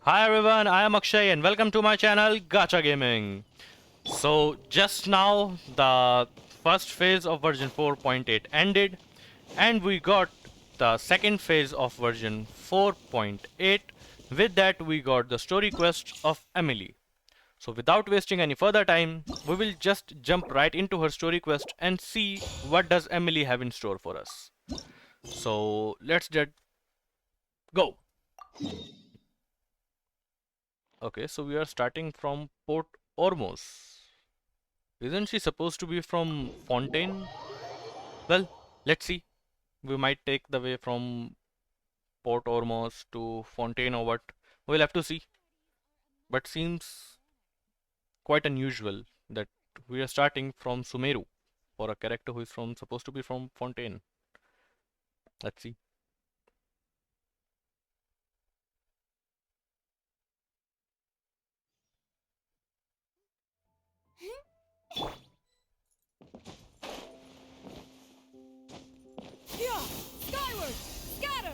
Hi everyone, I am Akshay and welcome to my channel Gacha Gaming. So just now the first phase of version 4.8 ended and we got the second phase of version 4.8. With that we got the story quest of Emilie. So without wasting any further time, we will just jump right into her story quest and see what does Emilie have in store for us. So let's just go. Okay, so we are starting from Port Ormos. Isn't she supposed to be from Fontaine? Well, let's see. We might take the way from Port Ormos to Fontaine or what. We'll have to see. But seems quite unusual that we are starting from Sumeru for a character who is from supposed to be from Fontaine. Let's see. Yeah! Skyward! Scatter!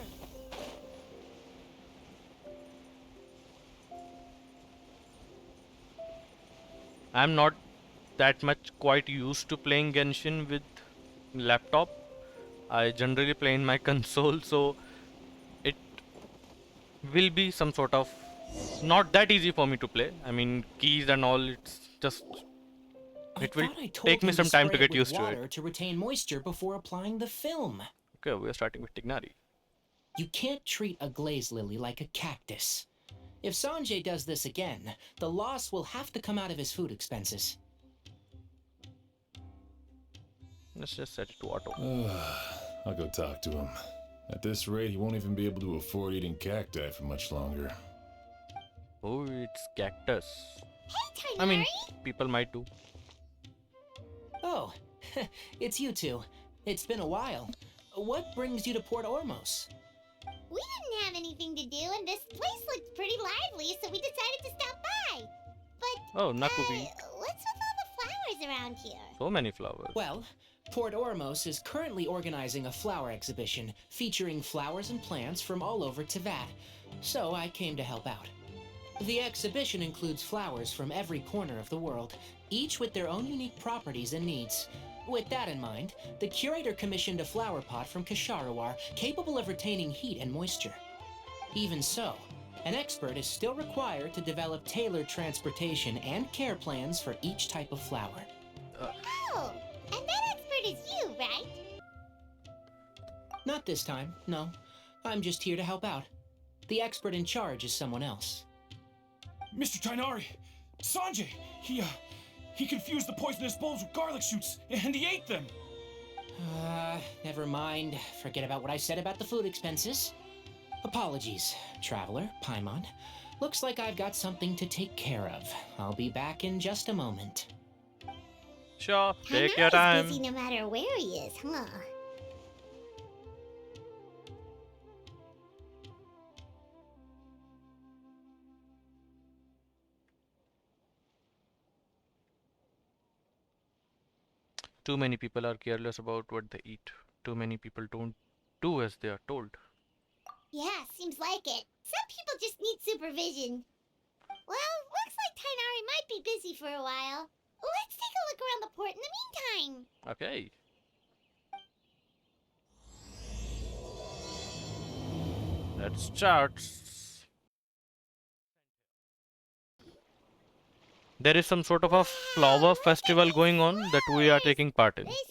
I'm not that much quite used to playing Genshin with laptop. I generally play in my console, so it will be some sort of not that easy for me to play. I mean, keys and all, it's just I it will thought I told take me him to some time to spray it get with used to it. water to retain moisture before applying the film. Okay, we are starting with Tighnari. You can't treat a glaze lily like a cactus. If Sanjay does this again, the loss will have to come out of his food expenses. Let's just set it to auto. I'll go talk to him. At this rate, he won't even be able to afford eating cacti for much longer. Oh, it's cactus. Hey, Tighnari! I mean, people might do. Oh, it's you two. It's been a while. What brings you to Port Ormos? We didn't have anything to do, and this place looked pretty lively, so we decided to stop by. But, Oh, Nakubi. what's with all the flowers around here? So many flowers. Well, Port Ormos is currently organizing a flower exhibition featuring flowers and plants from all over Teyvat, so I came to help out. The exhibition includes flowers from every corner of the world, each with their own unique properties and needs. With that in mind, the curator commissioned a flower pot from Kasharawar capable of retaining heat and moisture. Even so, an expert is still required to develop tailored transportation and care plans for each type of flower. Oh, and that expert is you, right? Not this time, no. I'm just here to help out. The expert in charge is someone else. Mr. Tighnari! Sanjay! He confused the poisonous bulbs with garlic shoots, and he ate them! Never mind. Forget about what I said about the food expenses. Apologies, Traveler, Paimon. Looks like I've got something to take care of. I'll be back in just a moment. Sure, take your Tighnari's time. busy no matter where he is, huh? Too many people are careless about what they eat. Too many people don't do as they are told. Yeah, seems like it. Some people just need supervision. Well, looks like Tighnari might be busy for a while. Let's take a look around the port in the meantime. Okay. Let's start. There is some sort of a flower festival going on that we are taking part in. They smell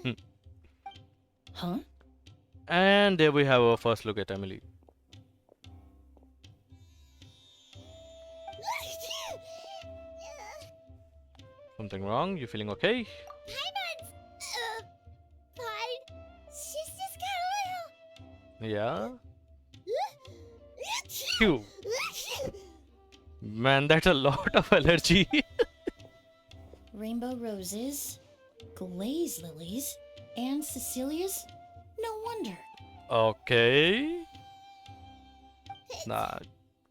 so... Huh? And there we have our first look at Emilie. Something wrong? You feeling okay? Paimon's, fine. She's just got Yeah? a Phew. little... Man, that's a lot of allergy. Rainbow roses, glaze lilies, and Cecilia's? No wonder. Okay. Nah,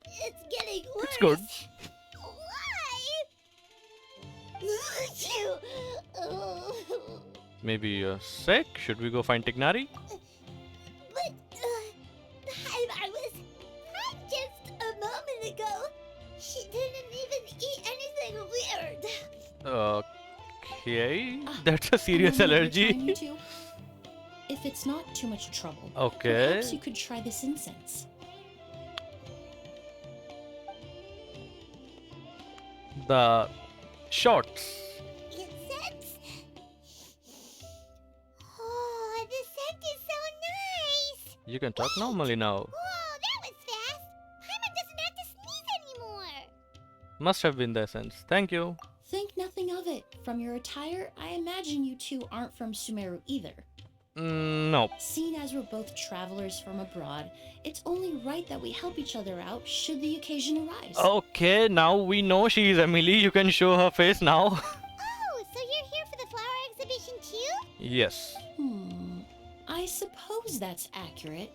It's getting worse. it's good. Why? Maybe you're sick? Should we go find Tighnari? She didn't even eat anything weird. Okay. Ah, That's a serious a moment of your allergy. time, you two. If it's not too much trouble, Okay. perhaps you could try this incense. The shorts. Incense? Oh, the scent is so nice. You can talk normally now. Whoa, that was fast. Paimon doesn't have to sneeze anymore. Must have been the essence. Thank you. Think nothing of it. From your attire, I imagine you two aren't from Sumeru either. Nope. Seeing as we're both travelers from abroad, it's only right that we help each other out should the occasion arise. Okay, now we know she is Emily. You can show her face now. Oh, so you're here for the flower exhibition too? Yes. I suppose that's accurate.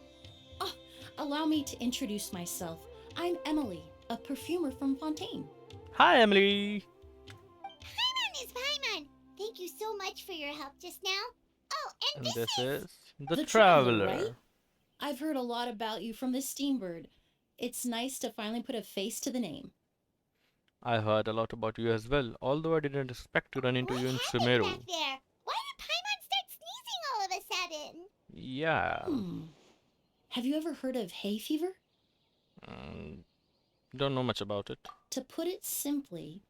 Ah, allow me to introduce myself. I'm Emilie, a perfumer from Fontaine. Hi, Emily. Paimon is Paimon. Thank you so much for your help just now. Oh, and And this this is... is the Traveler, Traveler. right? I've heard a lot about you from the Steambird. It's nice to finally put a face to the name. I heard a lot about you as well, although I didn't expect to run into What you in happened Sumeru. back there? Why did Paimon start sneezing all of a sudden? Yeah. Have you ever heard of hay fever? Don't know much about it. To put it simply,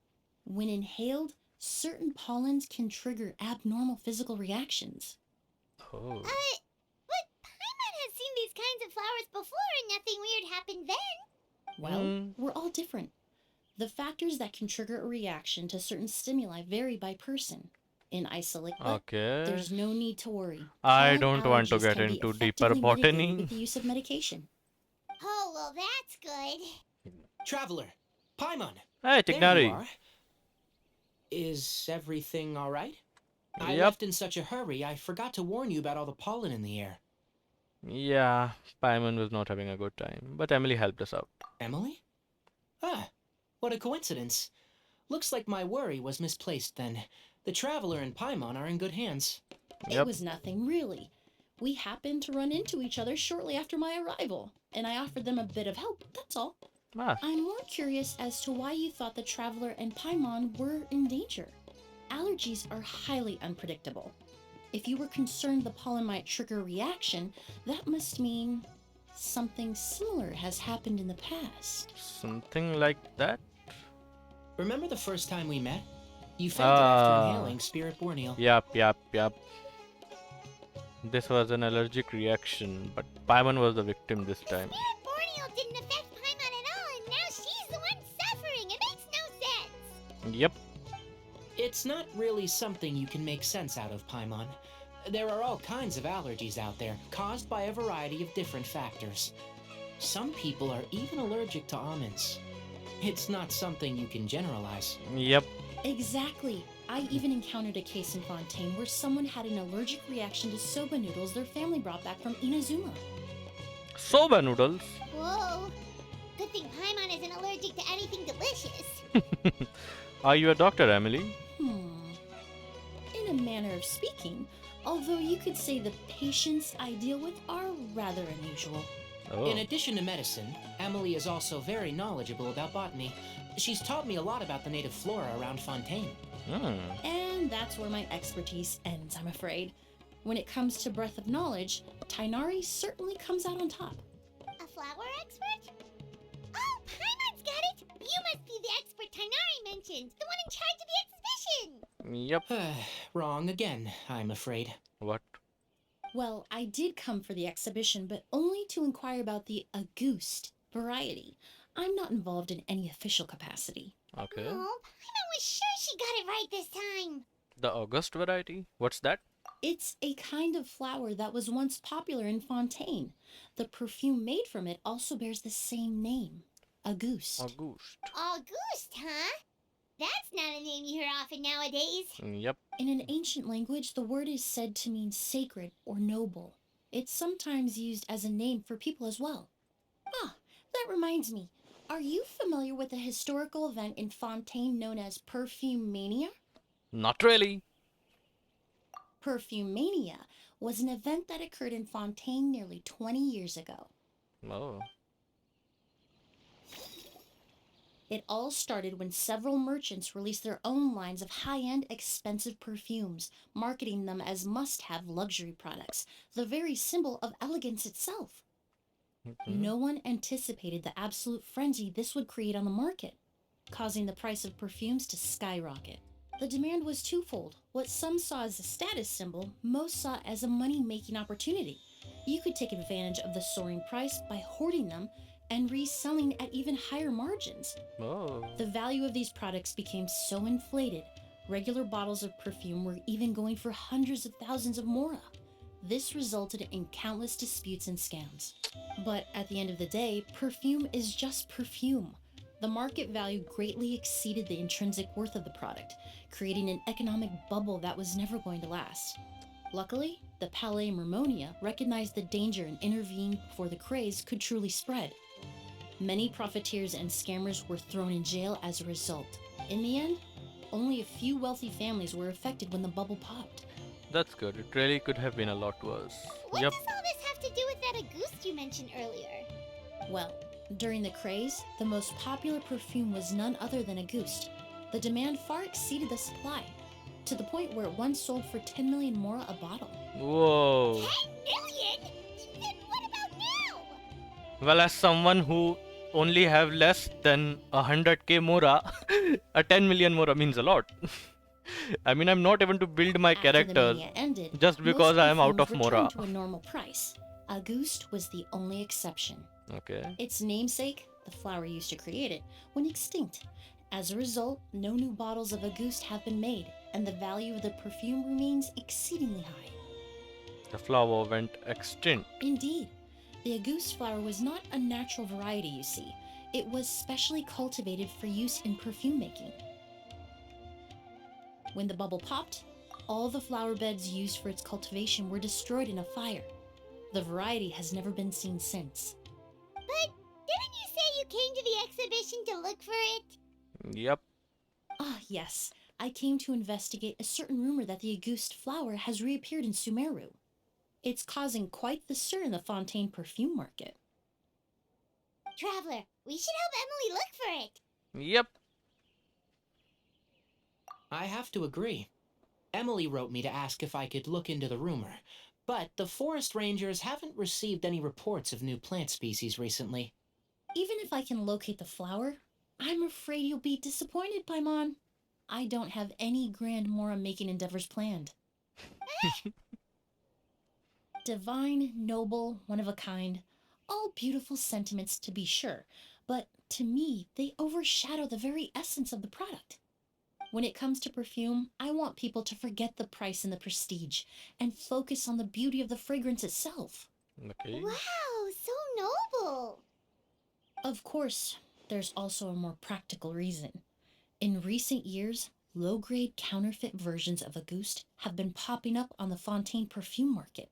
when inhaled, certain pollens can trigger abnormal physical reactions. Oh. But Paimon has seen these kinds of flowers before and nothing weird happened then. Well, we're all different. The factors that can trigger a reaction to certain stimuli vary by person. In isoliquid, Okay. there's no need to worry. I Pollen don't want to allergies get can be into deeper effectively mitigated botany. with the use of medication. Oh, well, that's good. Traveler, Paimon, Hey, there you Tighnari. are. Is everything all right? I Yep. left in such a hurry, I forgot to warn you about all the pollen in the air. Yeah, Paimon was not having a good time, but Emily helped us out. Emily? Ah, what a coincidence. Looks like my worry was misplaced then. The Traveler and Paimon are in good hands. Yep. It was nothing, really. We happened to run into each other shortly after my arrival, and I offered them a bit of help, that's all. Ah, I'm more curious as to why you thought the Traveler and Paimon were in danger. Allergies are highly unpredictable. If you were concerned the pollen might trigger a reaction, that must mean something similar has happened in the past. something like that? Remember the first time we met? You fainted after Ah. inhaling Spirit Borneo. Yep. This was an allergic reaction, but Paimon was the victim this time. Spirit Borneo didn't affect Paimon at all, and now she's the one suffering. It makes no sense. Yep. It's not really something you can make sense out of, Paimon. There are all kinds of allergies out there, caused by a variety of different factors. Some people are even allergic to almonds. It's not something you can generalize. Yep. Exactly. I even encountered a case in Fontaine where someone had an allergic reaction to soba noodles their family brought back from Inazuma. Soba noodles. Whoa. Good thing Paimon isn't allergic to anything delicious. Are you a doctor, Emily? In a manner of speaking, although you could say the patients I deal with are rather unusual. Oh. In addition to medicine, Emily is also very knowledgeable about botany. She's taught me a lot about the native flora around Fontaine. And that's where my expertise ends, I'm afraid. When it comes to breadth of knowledge, Tighnari certainly comes out on top. A flower expert? Oh, Paimon's got it! You must be the expert Tighnari mentioned, the one in charge of the exhibition! Yep. Wrong again, I'm afraid. What? Well, I did come for the exhibition, but only to inquire about the Auguste variety. I'm not involved in any official capacity. Okay. Oh, Paimon was sure she got it right this time. The Auguste variety? What's that? It's a kind of flower that was once popular in Fontaine. The perfume made from it also bears the same name, Auguste. Auguste. Auguste, huh? That's not a name you hear often nowadays. Yep. In an ancient language, the word is said to mean sacred or noble. It's sometimes used as a name for people as well. Ah, that reminds me. Are you familiar with a historical event in Fontaine known as Perfume Mania? Not really. Perfume Mania was an event that occurred in Fontaine nearly 20 years ago. Oh. It all started when several merchants released their own lines of high-end, expensive perfumes, marketing them as must-have luxury products, the very symbol of elegance itself. No one anticipated the absolute frenzy this would create on the market, causing the price of perfumes to skyrocket. The demand was twofold. What some saw as a status symbol, most saw as a money-making opportunity. You could take advantage of the soaring price by hoarding them and reselling at even higher margins. Oh. The value of these products became so inflated, regular bottles of perfume were even going for hundreds of thousands of mora. This resulted in countless disputes and scams. But at the end of the day, perfume is just perfume. The market value greatly exceeded the intrinsic worth of the product, creating an economic bubble that was never going to last. Luckily, the Palais Mermonia recognized the danger and intervened before the craze could truly spread. Many profiteers and scammers were thrown in jail as a result. In the end, only a few wealthy families were affected when the bubble popped. That's good. It really could have been a lot worse. What Yep. does all this have to do with that Auguste you mentioned earlier? Well, during the craze, the most popular perfume was none other than Auguste. The demand far exceeded the supply, to the point where it once sold for 10 million mora a bottle. Whoa. 10 million? Then what about now? Well, as someone who only have less than 100k mora, a 10 million mora means a lot. I mean, I'm not even to build my After the characters mania ended, just because most I am out of perfumes mora. returned to a normal price. Auguste was the only exception. Okay. Its namesake, the flower used to create it, went extinct. As a result, no new bottles of Auguste have been made, and the value of the perfume remains exceedingly high. The flower went extinct. Indeed, the Auguste flower was not a natural variety, you see. It was specially cultivated for use in perfume making. When the bubble popped, all the flower beds used for its cultivation were destroyed in a fire. The variety has never been seen since. But didn't you say you came to the exhibition to look for it? Yep. Ah, yes. I came to investigate a certain rumor that the Auguste flower has reappeared in Sumeru. It's causing quite the stir in the Fontaine perfume market. Traveler, we should help Emilie look for it. Yep. I have to agree. Emilie wrote me to ask if I could look into the rumor, but the forest rangers haven't received any reports of new plant species recently. Even if I can locate the flower, I'm afraid you'll be disappointed, Paimon. I don't have any grand mora making endeavors planned. Divine, noble, one of a kind, all beautiful sentiments to be sure, but to me, they overshadow the very essence of the product. When it comes to perfume, I want people to forget the price and the prestige and focus on the beauty of the fragrance itself. Okay. Wow, so noble. Of course, there's also a more practical reason. In recent years, low-grade counterfeit versions of Auguste have been popping up on the Fontaine perfume market.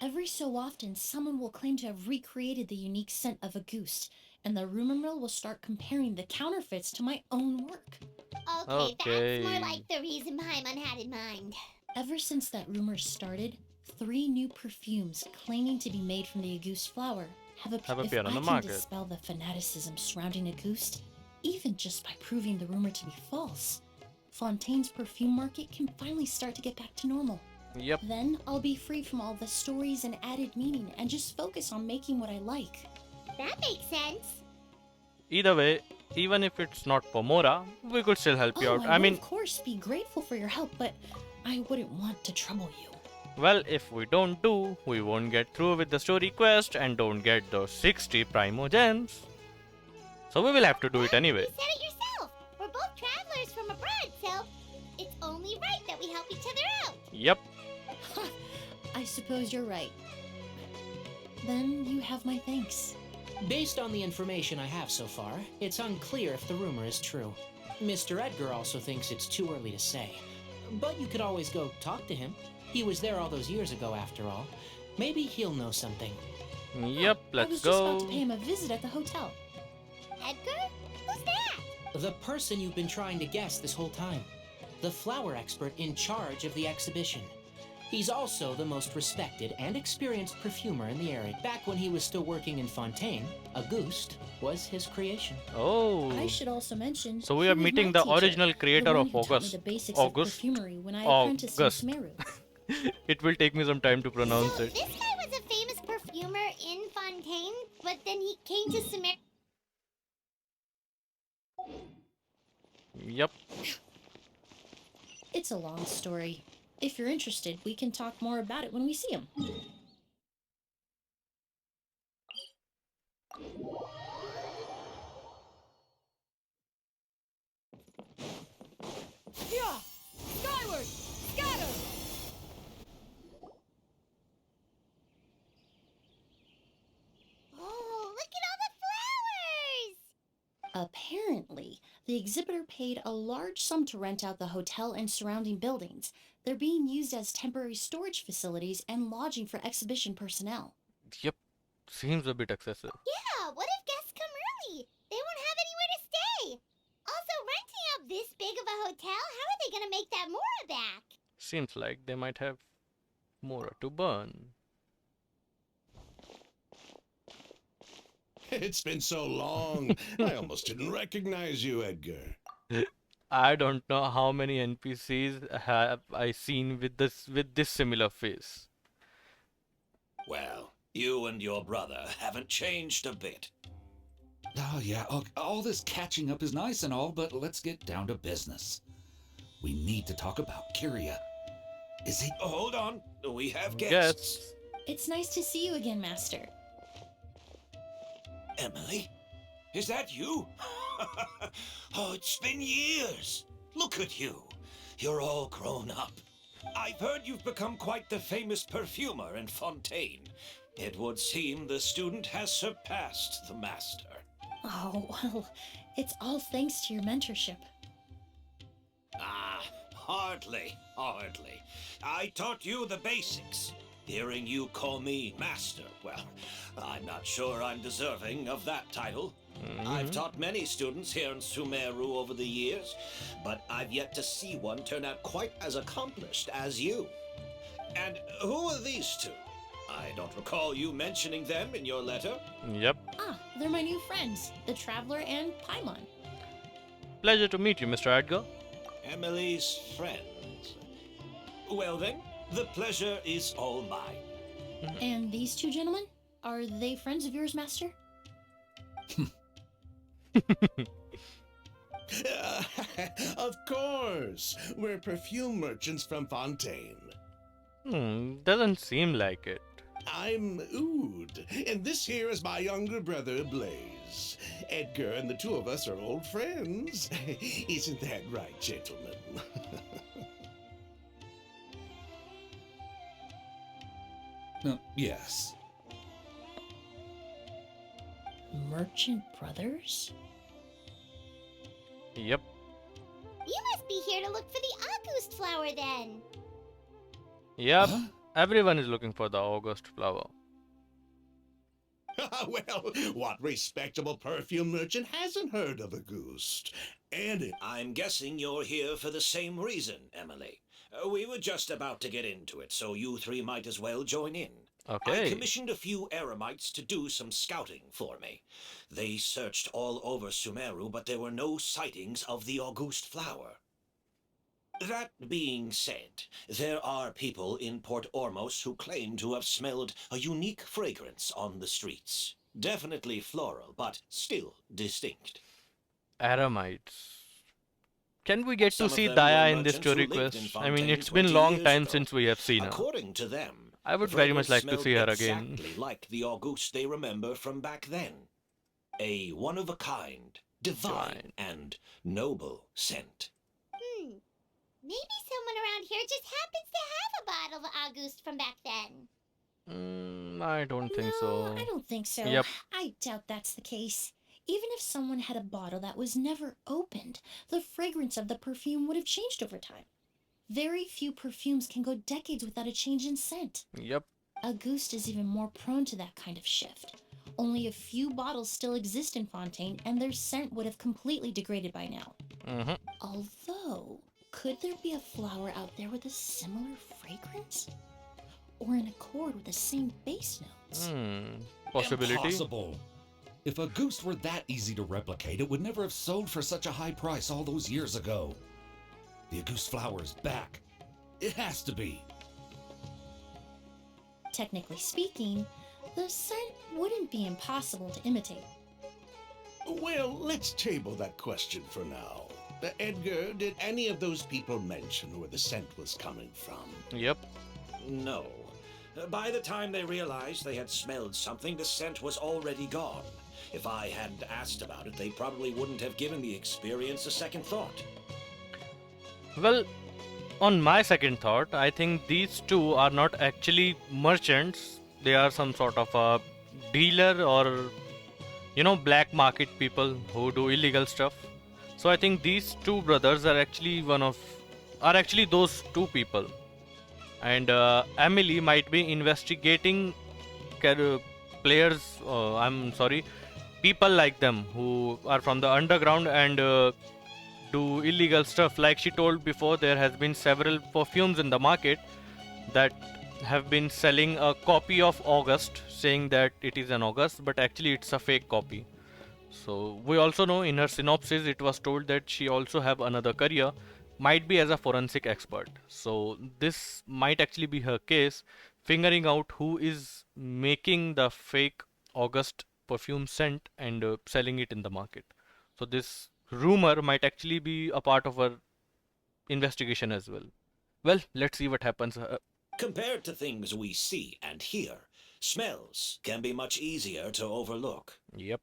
Every so often, someone will claim to have recreated the unique scent of Auguste, and the rumor mill will start comparing the counterfeits to my own work. Okay, that's more like the reason Paimon had in mind. Ever since that rumor started, 3 new perfumes claiming to be made from the Auguste flower have appeared. appeared on the If I can market. dispel the fanaticism surrounding Auguste, even just by proving the rumor to be false, Fontaine's perfume market can finally start to get back to normal. Yep. Then I'll be free from all the stories and added meaning and just focus on making what I like. That makes sense. Either way, even if it's not for Mora, we could still help you out. I I would mean, of course be grateful for your help, but I wouldn't want to trouble you. well, if we don't do, we won't get through with the story quest and don't get those 60 Primo gems. So we will have to do it anyway. You said it yourself. We're both travelers from abroad, so it's only right that we help each other out. Yep. I suppose you're right. Then you have my thanks. Based on the information I have so far, it's unclear if the rumor is true. Mr. Edgar also thinks it's too early to say. But you could always go talk to him. He was there all those years ago, after all. Maybe he'll know something. Yep, I let's was just about to go. pay him a visit at the hotel. Edgar? Who's that? The person you've been trying to guess this whole time. The flower expert in charge of the exhibition. He's also the most respected and experienced perfumer in the area. Back when he was still working in Fontaine, Auguste was his creation. Oh. I should also mention. So we he are was meeting my the teacher, original creator the one of who taught me August. the basics August. of perfumery when I apprenticed in August. Sumeru. It will take me some time to pronounce So it. this guy was a famous perfumer in Fontaine, but then he came to Sumeru. Yep. It's a long story. If you're interested, we can talk more about it when we see him. Yeah! Skyward! Scatter! Oh, look at all the flowers! Apparently, the exhibitor paid a large sum to rent out the hotel and surrounding buildings. They're being used as temporary storage facilities and lodging for exhibition personnel. Yep. Seems a bit excessive. Yeah, what if guests come early? They won't have anywhere to stay. Also, renting out this big of a hotel, how are they gonna make that Mora back? Seems like they might have more to burn. It's been so long. I almost didn't recognize you, Edgar. I don't know how many NPCs have I seen with this similar face. Well, you and your brother haven't changed a bit. Oh, yeah. All this catching up is nice and all, but let's get down to business. We need to talk about Kyria. Is he... Hold on, we have guests. Yes. It's nice to see you again, Master. Emily? Is that you? Oh, it's been years. Look at you. You're all grown up. I've heard you've become quite the famous perfumer in Fontaine. It would seem the student has surpassed the master. Oh, well, it's all thanks to your mentorship. Ah, hardly. I taught you the basics. Hearing you call me master, well, I'm not sure I'm deserving of that title. I've taught many students here in Sumeru over the years, but I've yet to see one turn out quite as accomplished as you. And who are these two? I don't recall you mentioning them in your letter. Yep. Ah, they're my new friends, the Traveler and Paimon. Pleasure to meet you, Mr. Edgar. Emilie's friends. Well then, the pleasure is all mine. And these two gentlemen? Are they friends of yours, Master? Of course. We're perfume merchants from Fontaine. Doesn't seem like it. I'm Oud, and this here is my younger brother, Blaze. Edgar and the two of us are old friends. Isn't that right, gentlemen? Yes. Merchant brothers? Yep. You must be here to look for the Auguste flower then. Yep. Huh? Everyone is looking for the August flower. Well, what respectable perfume merchant hasn't heard of Auguste? And it... I'm guessing you're here for the same reason, Emily. We were just about to get into it, so you three might as well join in. I Okay. commissioned a few eremites to do some scouting for me. They searched all over Sumeru, but there were no sightings of the Auguste flower. That being said, there are people in Port Ormos who claim to have smelled a unique fragrance on the streets. Definitely floral, but still distinct. Aramites. Can we get Some to of see them Daya were in this merchants who story lived in quest? I mean, Fontaine it's been 20 long years time ago. since we have seen her. According to them, I would the very much fragrance like to smelled see her again. exactly like the Auguste they remember from back then. A one-of-a-kind, divine, Divine. and noble scent. Maybe someone around here just happens to have a bottle of Auguste from back then. I don't think No, so. I don't think so. Yep. I doubt that's the case. Even if someone had a bottle that was never opened, the fragrance of the perfume would have changed over time. Very few perfumes can go decades without a change in scent. Yep. Auguste is even more prone to that kind of shift. Only a few bottles still exist in Fontaine, and their scent would have completely degraded by now. Mm-hmm. Although, Could there be a flower out there with a similar fragrance? Or in accord with the same base notes? Possibility. Impossible. If Auguste were that easy to replicate, it would never have sold for such a high price all those years ago. The Auguste flower is back. It has to be. Technically speaking, the scent wouldn't be impossible to imitate. Well, let's table that question for now. Edgar, did any of those people mention where the scent was coming from? Yep. No. By the time they realized they had smelled something, the scent was already gone. If I hadn't asked about it, they probably wouldn't have given the experience a second thought. Well, on my second thought, I think these two are not actually merchants. They are some sort of a dealer or, black market people who do illegal stuff. So I think these two brothers are actually those two people. And Emilie might be investigating people like them who are from the underground and do illegal stuff. Like she told before, there has been several perfumes in the market that have been selling a copy of Auguste, saying that it is an Auguste, but actually it's a fake copy. So we also know in her synopsis it was told that she also have another career, might be as a forensic expert. So this might actually be her case, figuring out who is making the fake Auguste perfume scent and selling it in the market. So this rumor might actually be a part of her investigation as well. Well, let's see what happens. Compared to things we see and hear, smells can be much easier to overlook. Yep.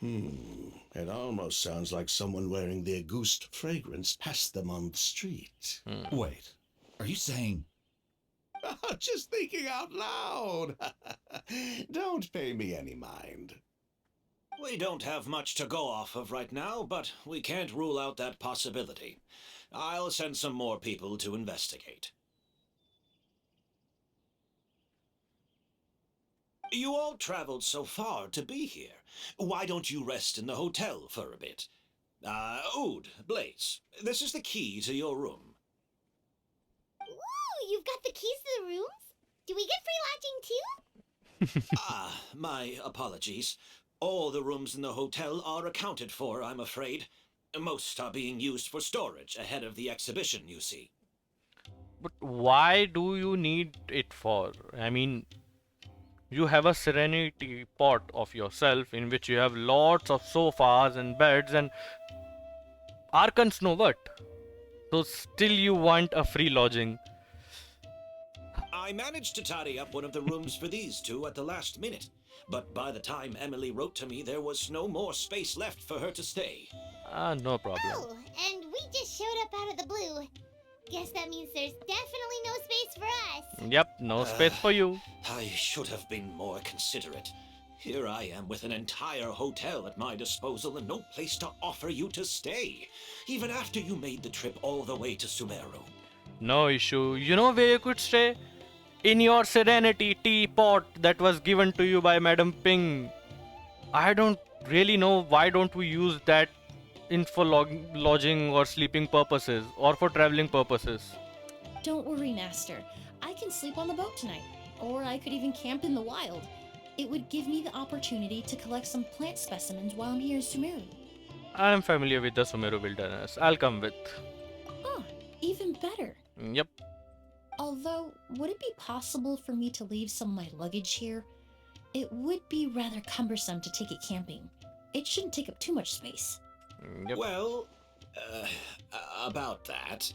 It almost sounds like someone wearing the Auguste fragrance passed them on the street. Wait, are you saying... Just thinking out loud. Don't pay me any mind. We don't have much to go off of right now, but we can't rule out that possibility. I'll send some more people to investigate. You all traveled so far to be here. Why don't you rest in the hotel for a bit? Oud, Blaze, this is the key to your room. Ooh, you've got the keys to the rooms? Do we get free lodging too? My apologies. All the rooms in the hotel are accounted for, I'm afraid. Most are being used for storage ahead of the exhibition, you see. But why do you need it for? I mean, you have a serenity pot of yourself in which you have lots of sofas and beds, and Arkans know what. So still you want a free lodging. I managed to tidy up one of the rooms for these two at the last minute, but by the time Emilie wrote to me, there was no more space left for her to stay. No problem. Oh, and we just showed up out of the blue. Guess that means there's definitely no space for us. Yep, no space for you. I should have been more considerate. Here I am with an entire hotel at my disposal and no place to offer you to stay, even after you made the trip all the way to Sumeru. No issue. You know where you could stay? In your serenity teapot that was given to you by Madam Ping. I don't really know why don't we use that for lodging or sleeping purposes or for traveling purposes. Don't worry, Master. I can sleep on the boat tonight. Or I could even camp in the wild. It would give me the opportunity to collect some plant specimens while I'm here in Sumeru. I'm familiar with the Sumeru wilderness. I'll come with. Ah, even better. Yep. Although, would it be possible for me to leave some of my luggage here? It would be rather cumbersome to take it camping. It shouldn't take up too much space. Yep. Well, about that.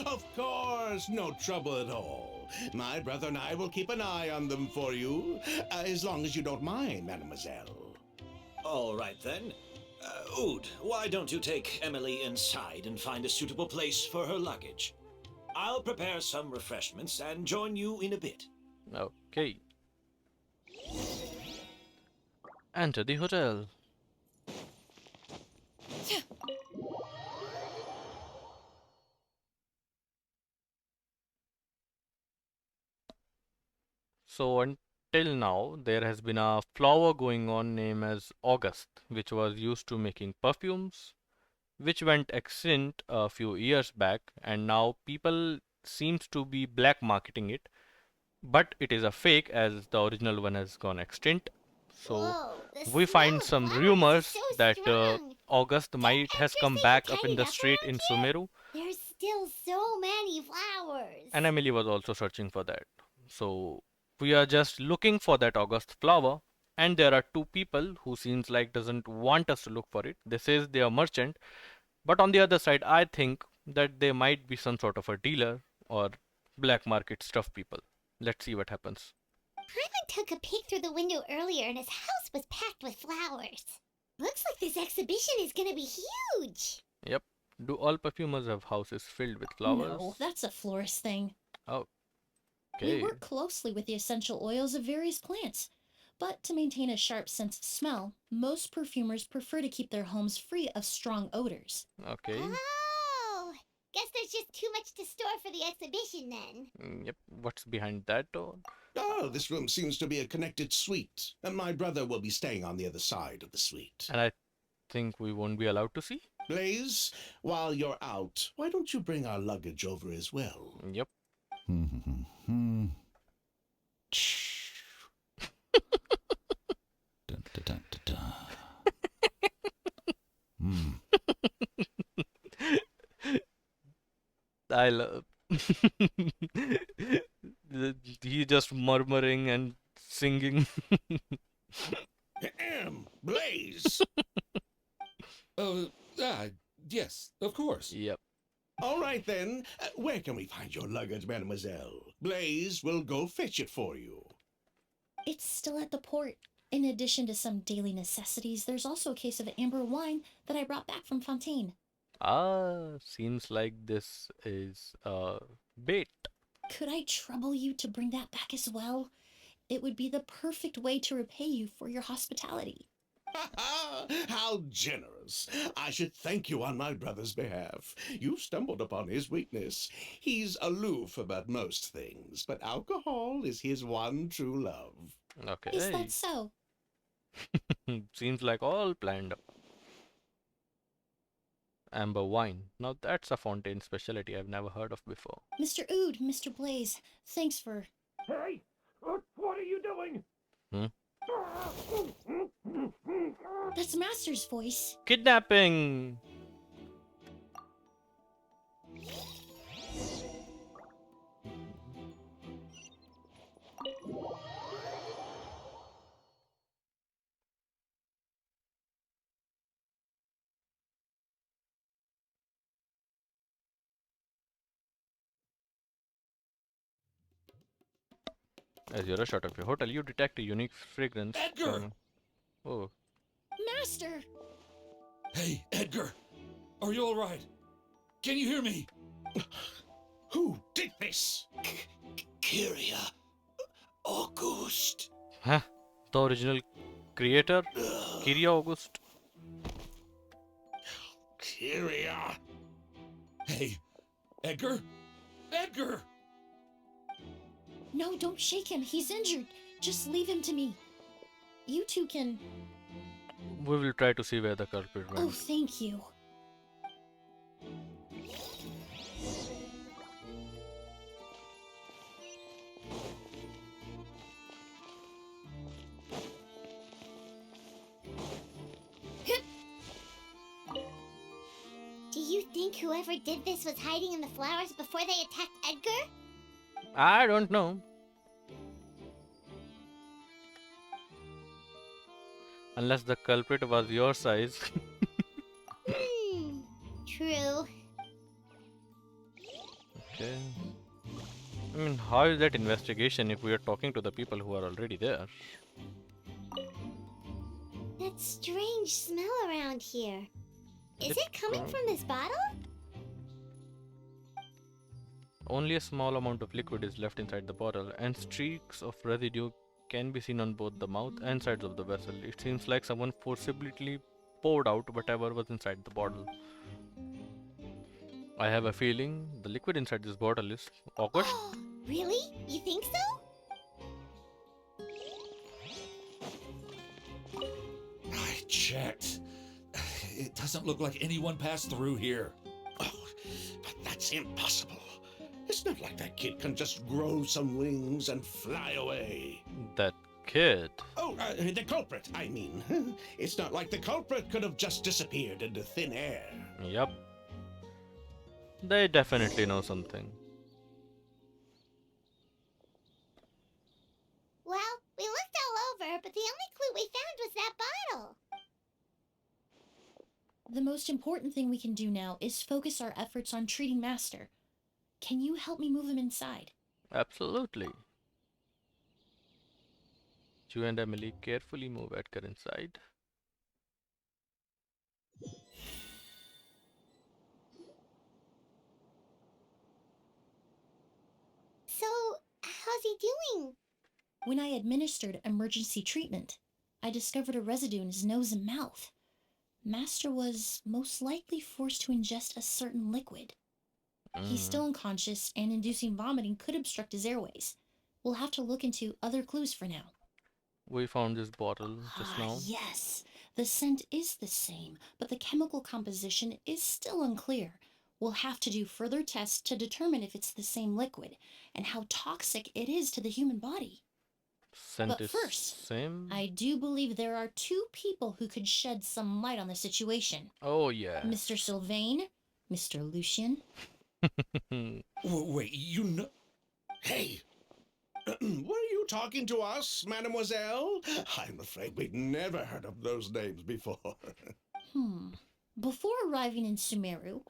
Of course, no trouble at all. My brother and I will keep an eye on them for you, as long as you don't mind, mademoiselle. All right then. Oud, why don't you take Emilie inside and find a suitable place for her luggage? I'll prepare some refreshments and join you in a bit. Okay. Enter the hotel. So until now, there has been a flower going on named as August, which was used to making perfumes, which went extinct a few years back, and now people seems to be black marketing it, but it is a fake as the original one has gone extinct. So Whoa, the we smell find of some flowers is rumors so that strong. August Did might has Edgar come say you back up in tidied the up street around in here? Sumeru, There's still so many flowers. and Emily was also searching for that. So we are just looking for that August flower, and there are two people who seems like doesn't want us to look for it. They says they are merchant, but on the other side, I think that they might be some sort of a dealer or black market stuff people. Let's see what happens. Hyman took a peek through the window earlier and his house was packed with flowers. Looks like this exhibition is gonna be huge. Yep. Do all perfumers have houses filled with flowers? No, that's a florist thing. Oh, We okay. work closely with the essential oils of various plants. But to maintain a sharp sense of smell, most perfumers prefer to keep their homes free of strong odors. Okay. Oh, guess there's just too much to store for the exhibition then. Yep. What's behind that door? Oh, this room seems to be a connected suite, and my brother will be staying on the other side of the suite. And I think we won't be allowed to see. Blaze, while you're out, why don't you bring our luggage over as well? Yep. Dun, dun, dun, dun, dun. Hmm. I love. He just murmuring and singing. Blaze! Yes, of course. Yep. All right then, where can we find your luggage, mademoiselle? Blaze will go fetch it for you. It's still at the port. In addition to some daily necessities, there's also a case of amber wine that I brought back from Fontaine. Ah, seems like this is bait. Could I trouble you to bring that back as well? It would be the perfect way to repay you for your hospitality. How generous! I should thank you on my brother's behalf. You stumbled upon his weakness. He's aloof about most things, but alcohol is his one true love. Okay. Is that so? Seems like all planned up. Amber wine. Now that's a Fontaine specialty I've never heard of before. Mr. Ood, Mr. Blaze, thanks for... Hey! What are you doing? That's Master's voice. Kidnapping! As you rush out of your hotel, you detect a unique fragrance. Edgar! Oh, Master! Hey, Edgar! Are you alright? Can you hear me? Who did this? Kyria. Auguste. huh? The original creator, Kyria Auguste. Kyria. Hey, Edgar? Edgar! No, don't shake him. He's injured. Just leave him to me. You two can... We will try to see where the culprit Oh, went. thank you. Do you think whoever did this was hiding in the flowers before they attacked Edgar? I don't know. Unless the culprit was your size. True. Okay. I mean, how is that investigation if we are talking to the people who are already there? That strange smell around here. Is it coming from this bottle? Only a small amount of liquid is left inside the bottle, and streaks of residue can be seen on both the mouth and sides of the vessel. It seems like someone forcibly poured out whatever was inside the bottle. I have a feeling the liquid inside this bottle is August. Really? You think so? checked. It doesn't look like anyone passed through here. Oh, but that's impossible. It's not like that kid can just grow some wings and fly away. That kid. Oh, the culprit, I mean. It's not like the culprit could have just disappeared into thin air. Yep. They definitely know something. Well, we looked all over, but the only clue we found was that bottle. The most important thing we can do now is focus our efforts on treating Master. Can you help me move him inside? Absolutely. You and Emily carefully move Edgar inside. So, how's he doing? When I administered emergency treatment, I discovered a residue in his nose and mouth. Master was most likely forced to ingest a certain liquid. He's still unconscious, and inducing vomiting could obstruct his airways. We'll have to look into other clues for now. We found this bottle just now. Yes, the scent is the same, but the chemical composition is still unclear. We'll have to do further tests to determine if it's the same liquid and how toxic it is to the human body. Scent But is first, same. I do believe there are two people who could shed some light on the situation. Oh yeah. Mr. Sylvain, Mr. Lucien. Wait, you know... Hey! Were you talking to us, mademoiselle? I'm afraid we'd never heard of those names before. Before arriving in Sumeru,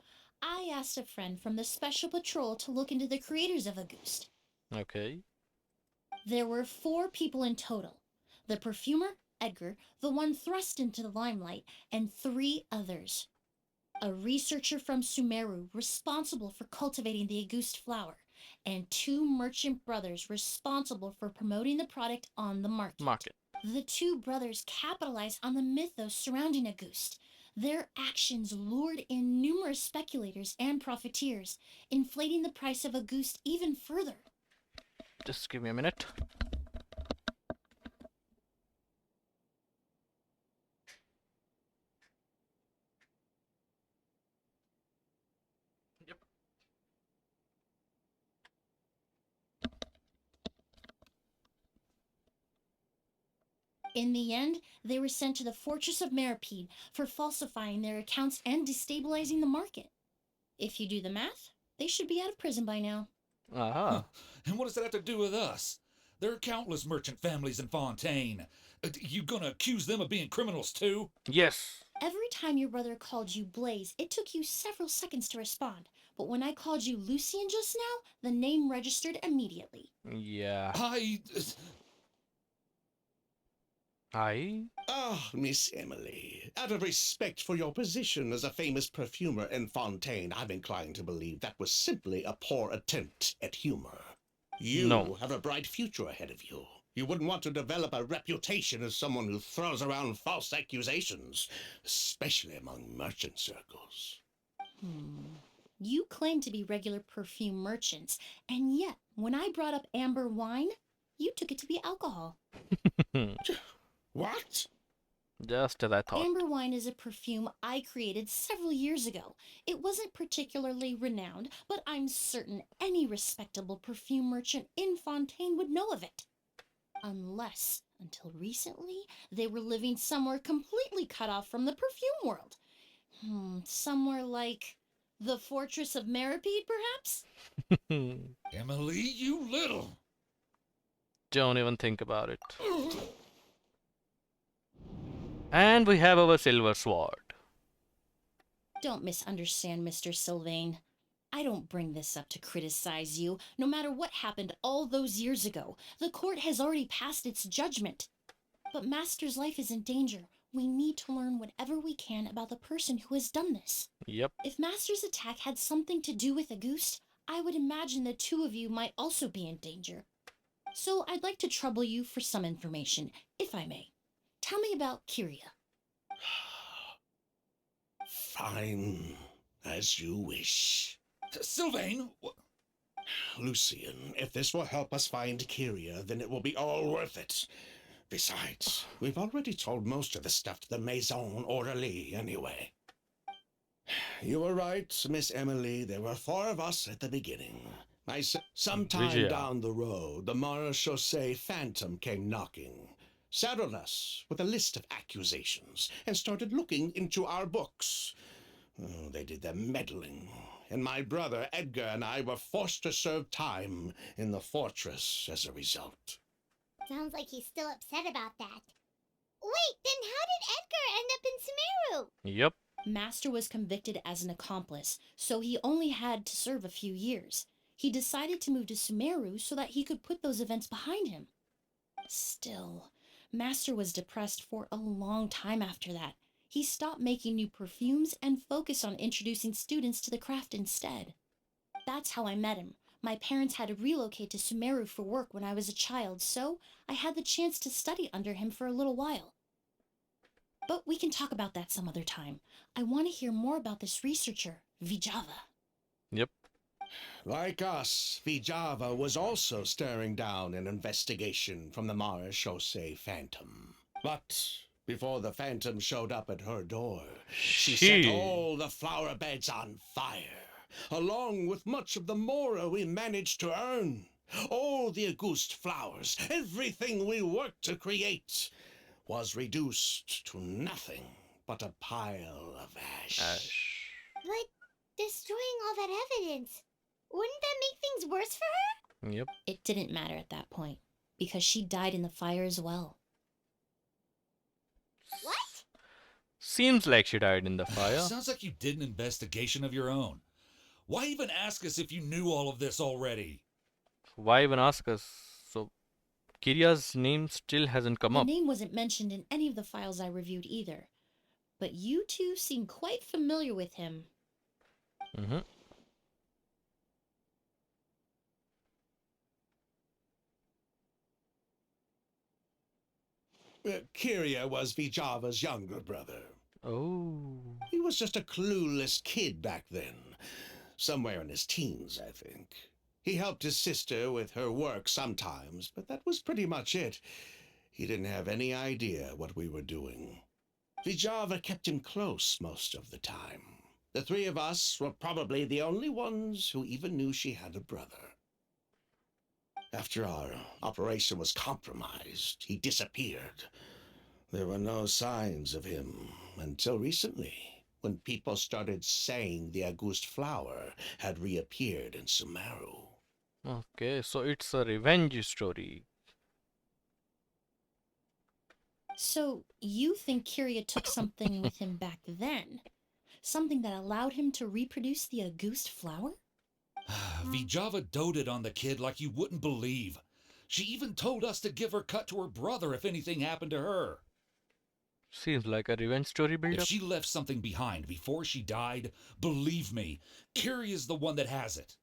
I asked a friend from the Special Patrol to look into the creators of Auguste. Okay. There were 4 people in total. The perfumer, Edgar, the one thrust into the limelight, and 3 others. A researcher from Sumeru responsible for cultivating the Auguste flower, and 2 merchant brothers responsible for promoting the product on the market. The 2 brothers capitalized on the mythos surrounding Auguste. Their actions lured in numerous speculators and profiteers, inflating the price of Auguste even further. Just give me a minute. Yep. In the end, they were sent to the Fortress of Meripede for falsifying their accounts and destabilizing the market. If you do the math, they should be out of prison by now. Aha. And what does that have to do with us? There are countless merchant families in Fontaine. You gonna accuse them of being criminals too? Yes. Every time your brother called you Blaze, it took you several seconds to respond. But when I called you Lucien just now, the name registered immediately. Yeah. I... Ah, Miss Emily, out of respect for your position as a famous perfumer in Fontaine, I'm inclined to believe that was simply a poor attempt at humor. You have a bright future ahead of you. You wouldn't want to develop a reputation as someone who throws around false accusations, especially among merchant circles. You claim to be regular perfume merchants, and yet, when I brought up amber wine, you took it to be alcohol. What? Just as I thought. Amber wine is a perfume I created several years ago. It wasn't particularly renowned, but I'm certain any respectable perfume merchant in Fontaine would know of it. Unless, until recently, they were living somewhere completely cut off from the perfume world. Somewhere like the Fortress of Meripede, perhaps? Emily, you little... Don't even think about it. And we have our silver sword. Don't misunderstand, Mr. Sylvain. I don't bring this up to criticize you. No matter what happened all those years ago, the court has already passed its judgment. But Master's life is in danger. We need to learn whatever we can about the person who has done this. Yep. If Master's attack had something to do with Auguste, I would imagine the 2 of you might also be in danger. So I'd like to trouble you for some information, if I may. Tell me about Kyria. Fine, as you wish. Sylvain! Lucien, if this will help us find Kyria, then it will be all worth it. Besides, we've already told most of the stuff to the Maison Orderly anyway. You were right, Miss Emily. There were 4 of us at the beginning. Sometime Vijaya. down the road, the Marechaussee Phantom came knocking, saddled us with a list of accusations, and started looking into our books. Oh, they did their meddling, and my brother Edgar and I were forced to serve time in the fortress as a result. Sounds like he's still upset about that. Wait, then how did Edgar end up in Sumeru? Yep. Master was convicted as an accomplice, so he only had to serve a few years. He decided to move to Sumeru so that he could put those events behind him. Still, Master was depressed for a long time after that. He stopped making new perfumes and focused on introducing students to the craft instead. That's how I met him. My parents had to relocate to Sumeru for work when I was a child, so I had the chance to study under him for a little while. But we can talk about that some other time. I want to hear more about this researcher, Vijava. Yep. Like us, Vijava was also staring down an investigation from the Marechaussee Phantom. But before the Phantom showed up at her door, she set all the flower beds on fire, along with much of the mora we managed to earn. All the Auguste flowers, everything we worked to create, was reduced to nothing but a pile of ash. But destroying all that evidence, wouldn't that make things worse for her? Yep. It didn't matter at that point, because she died in the fire as well. What? Seems like she died in the fire. Sounds like you did an investigation of your own. Why even ask us if you knew all of this already? Why even ask us? So, Kiria's name still hasn't come The up. name wasn't mentioned in any of the files I reviewed either. But you two seem quite familiar with him. Mm-hmm. Kiria was Vijava's younger brother. Oh. He was just a clueless kid back then. Somewhere in his teens, I think. He helped his sister with her work sometimes, but that was pretty much it. He didn't have any idea what we were doing. Vijava kept him close most of the time. The 3 of us were probably the only ones who even knew she had a brother. After our operation was compromised, he disappeared. There were no signs of him until recently, when people started saying the Auguste flower had reappeared in Sumeru. Okay, so it's a revenge story. So, you think Kiria took something with him back then? Something that allowed him to reproduce the Auguste flower? Vijava doted on the kid like you wouldn't believe. She even told us to give her cut to her brother if anything happened to her. Seems like a revenge story If build-up. she left something behind before she died, believe me, Kiria's the one that has it.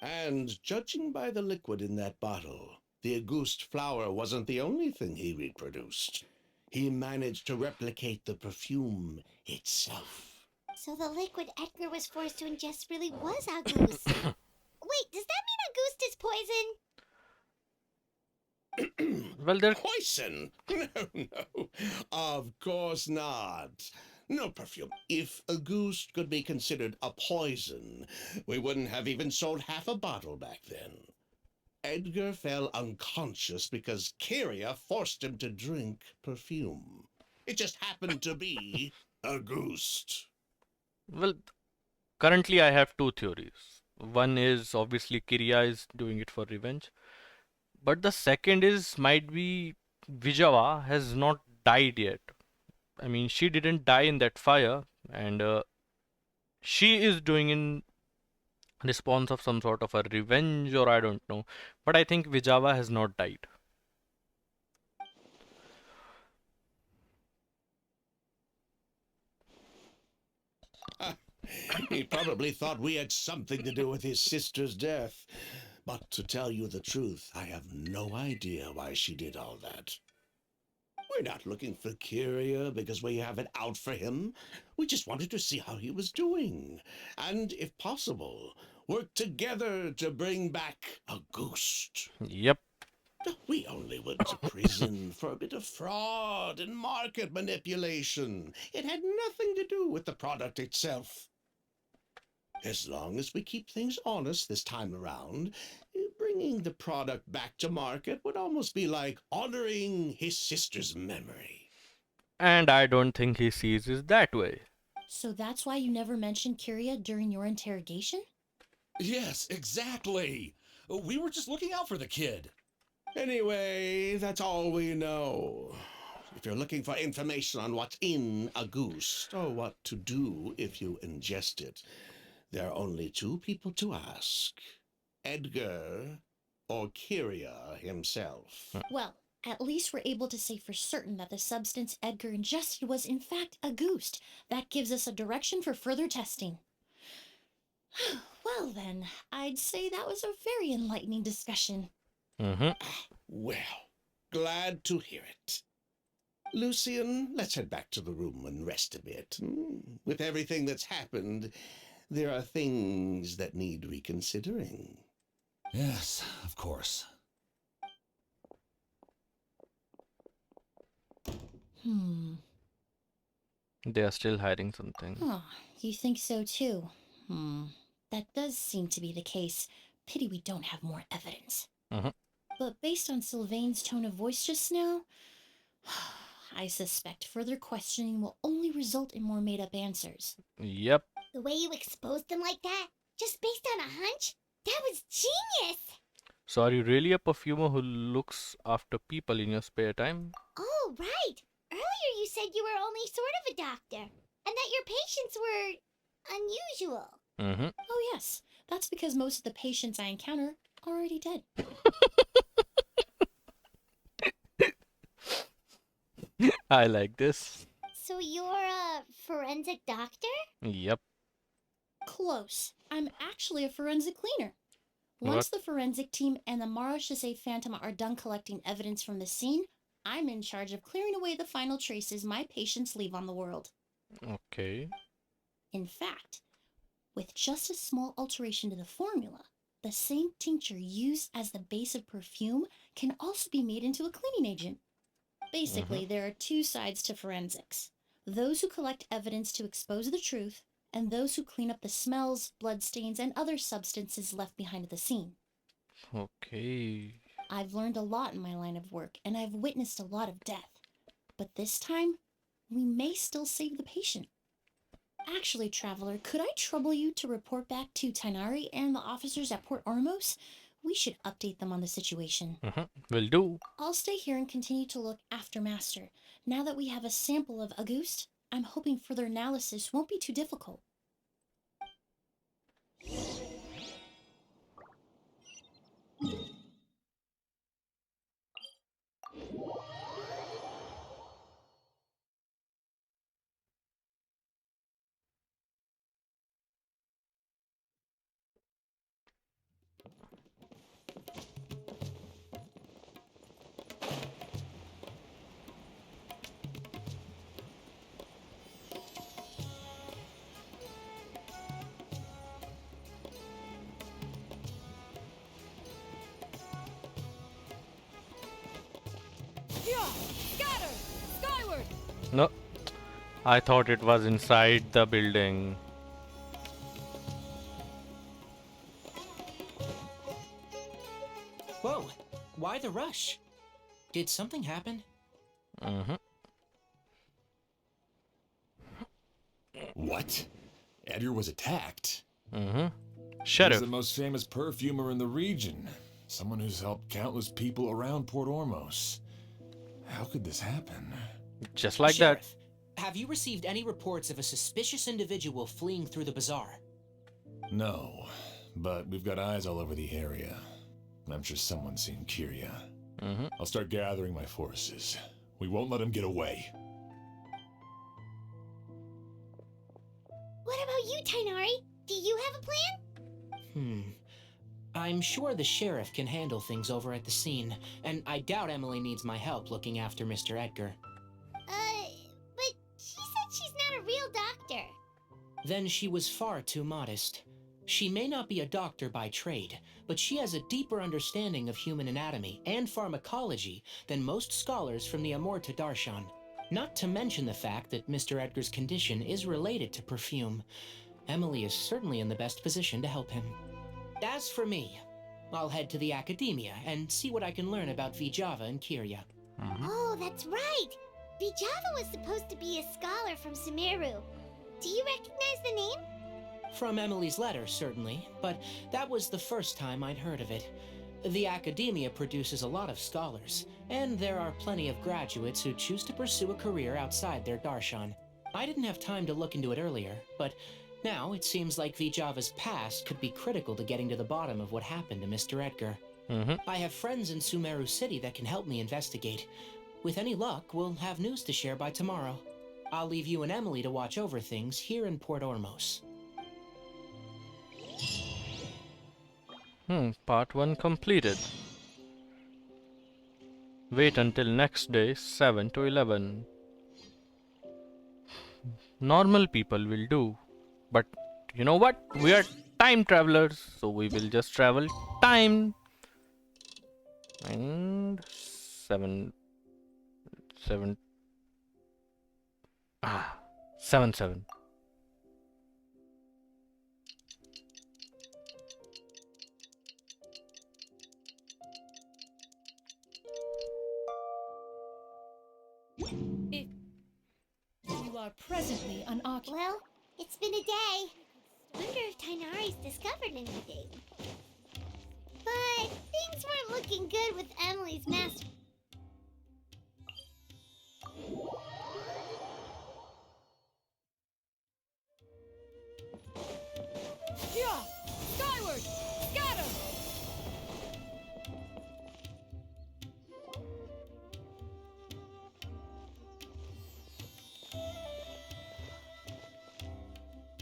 And judging by the liquid in that bottle, the Auguste flower wasn't the only thing he reproduced. He managed to replicate the perfume itself. So the liquid Edgar was forced to ingest really was Auguste. Wait, does that mean Auguste is poison? Well, there. Poison? No. Of course not. No perfume. If Auguste could be considered a poison, we wouldn't have even sold half a bottle back then. Edgar fell unconscious because Kiria forced him to drink perfume. It just happened to be Auguste. Well, currently I have 2 theories. One is obviously Kiria is doing it for revenge. But the second is might be Vijava has not died yet. I mean, she didn't die in that fire, and she is doing in response of some sort of a revenge, or I don't know. But I think Vijava has not died. He probably thought we had something to do with his sister's death. But to tell you the truth, I have no idea why she did all that. We're not looking for Kiria because we have it out for him. We just wanted to see how he was doing. And, if possible, work together to bring back Auguste. Yep. We only went to prison for a bit of fraud and market manipulation. It had nothing to do with the product itself. As long as we keep things honest this time around, bringing the product back to market would almost be like honoring his sister's memory. And I don't think he sees it that way. So that's why you never mentioned Kyria during your interrogation? Yes, exactly. We were just looking out for the kid. Anyway, that's all we know. If you're looking for information on what's in Auguste, or what to do if you ingest it, there are only two people to ask. Edgar or Kyria himself. Well, at least we're able to say for certain that the substance Edgar ingested was in fact Auguste. That gives us a direction for further testing. Well then, I'd say that was a very enlightening discussion. Mm-hmm. Well, glad to hear it. Lucian, let's head back to the room and rest a bit. With everything that's happened, there are things that need reconsidering. Yes, of course. They are still hiding something. Oh, you think so too? That does seem to be the case. Pity we don't have more evidence. Mhm. But based on Sylvain's tone of voice just now, I suspect further questioning will only result in more made-up answers. Yep. The way you exposed them like that, just based on a hunch, that was genius! So are you really a perfumer who looks after people in your spare time? Oh, right! Earlier you said you were only sort of a doctor, and that your patients were unusual. Mm-hmm. Oh yes, that's because most of the patients I encounter are already dead. I like this. So you're a forensic doctor? Yep. Close. I'm actually a forensic cleaner. Once the forensic team and the Marechaussee Phantom are done collecting evidence from the scene, I'm in charge of clearing away the final traces my patients leave on the world. Okay. In fact, with just a small alteration to the formula, the same tincture used as the base of perfume can also be made into a cleaning agent. Basically, there are two sides to forensics. Those who collect evidence to expose the truth, and those who clean up the smells, bloodstains, and other substances left behind at the scene. Okay. I've learned a lot in my line of work, and I've witnessed a lot of death. But this time, we may still save the patient. Actually, Traveler, could I trouble you to report back to Tighnari and the officers at Port Ormos? We should update them on the situation. Will do. I'll stay here and continue to look after Master. Now that we have a sample of Auguste, I'm hoping further analysis won't be too difficult. Yeah! Scatter! Skyward! No. I thought it was inside the building. Whoa, why the rush? Did something happen? Mm-hmm. What? Edgar was attacked? Mm-hmm. He's Sheriff. the most famous perfumer in the region. Someone who's helped countless people around Port Ormos. How could this happen? Just like Sheriff, have you received any reports of a suspicious individual fleeing through the bazaar? No, but we've got eyes all over the area. I'm sure someone's seen Kyria. that. Mm-hmm. I'll start gathering my forces. We won't let him get away. What about you, Tighnari? Do you have a plan? I'm sure the sheriff can handle things over at the scene, and I doubt Emily needs my help looking after Mr. Edgar. But she said she's not a real doctor. Then she was far too modest. She may not be a doctor by trade, but she has a deeper understanding of human anatomy and pharmacology than most scholars from the Amurta Darshan. Not to mention the fact that Mr. Edgar's condition is related to Perfume. Emilie is certainly in the best position to help him. As for me, I'll head to the academia and see what I can learn about Vijava and Kirya. Oh, that's right! Vijava was supposed to be a scholar from Sumeru. Do you recognize the name? From Emilie's letter, certainly, but that was the first time I'd heard of it. The academia produces a lot of scholars, and there are plenty of graduates who choose to pursue a career outside their darshan. I didn't have time to look into it earlier, but now it seems like Vijava's past could be critical to getting to the bottom of what happened to Mr. Edgar. I have friends in Sumeru City that can help me investigate. With any luck, we'll have news to share by tomorrow. I'll leave you and Emilie to watch over things here in Port Ormos. Part 1 completed. Wait until next day, 7 to 11. Normal people will do. But you know what? We are time travelers, so we will just travel time. And 7 7 7 7. You are presently unoccupied. Well, it's been a day. Wonder if Tighnari's discovered anything. But things weren't looking good with Emilie's master. Yeah! Skyward! Scatter!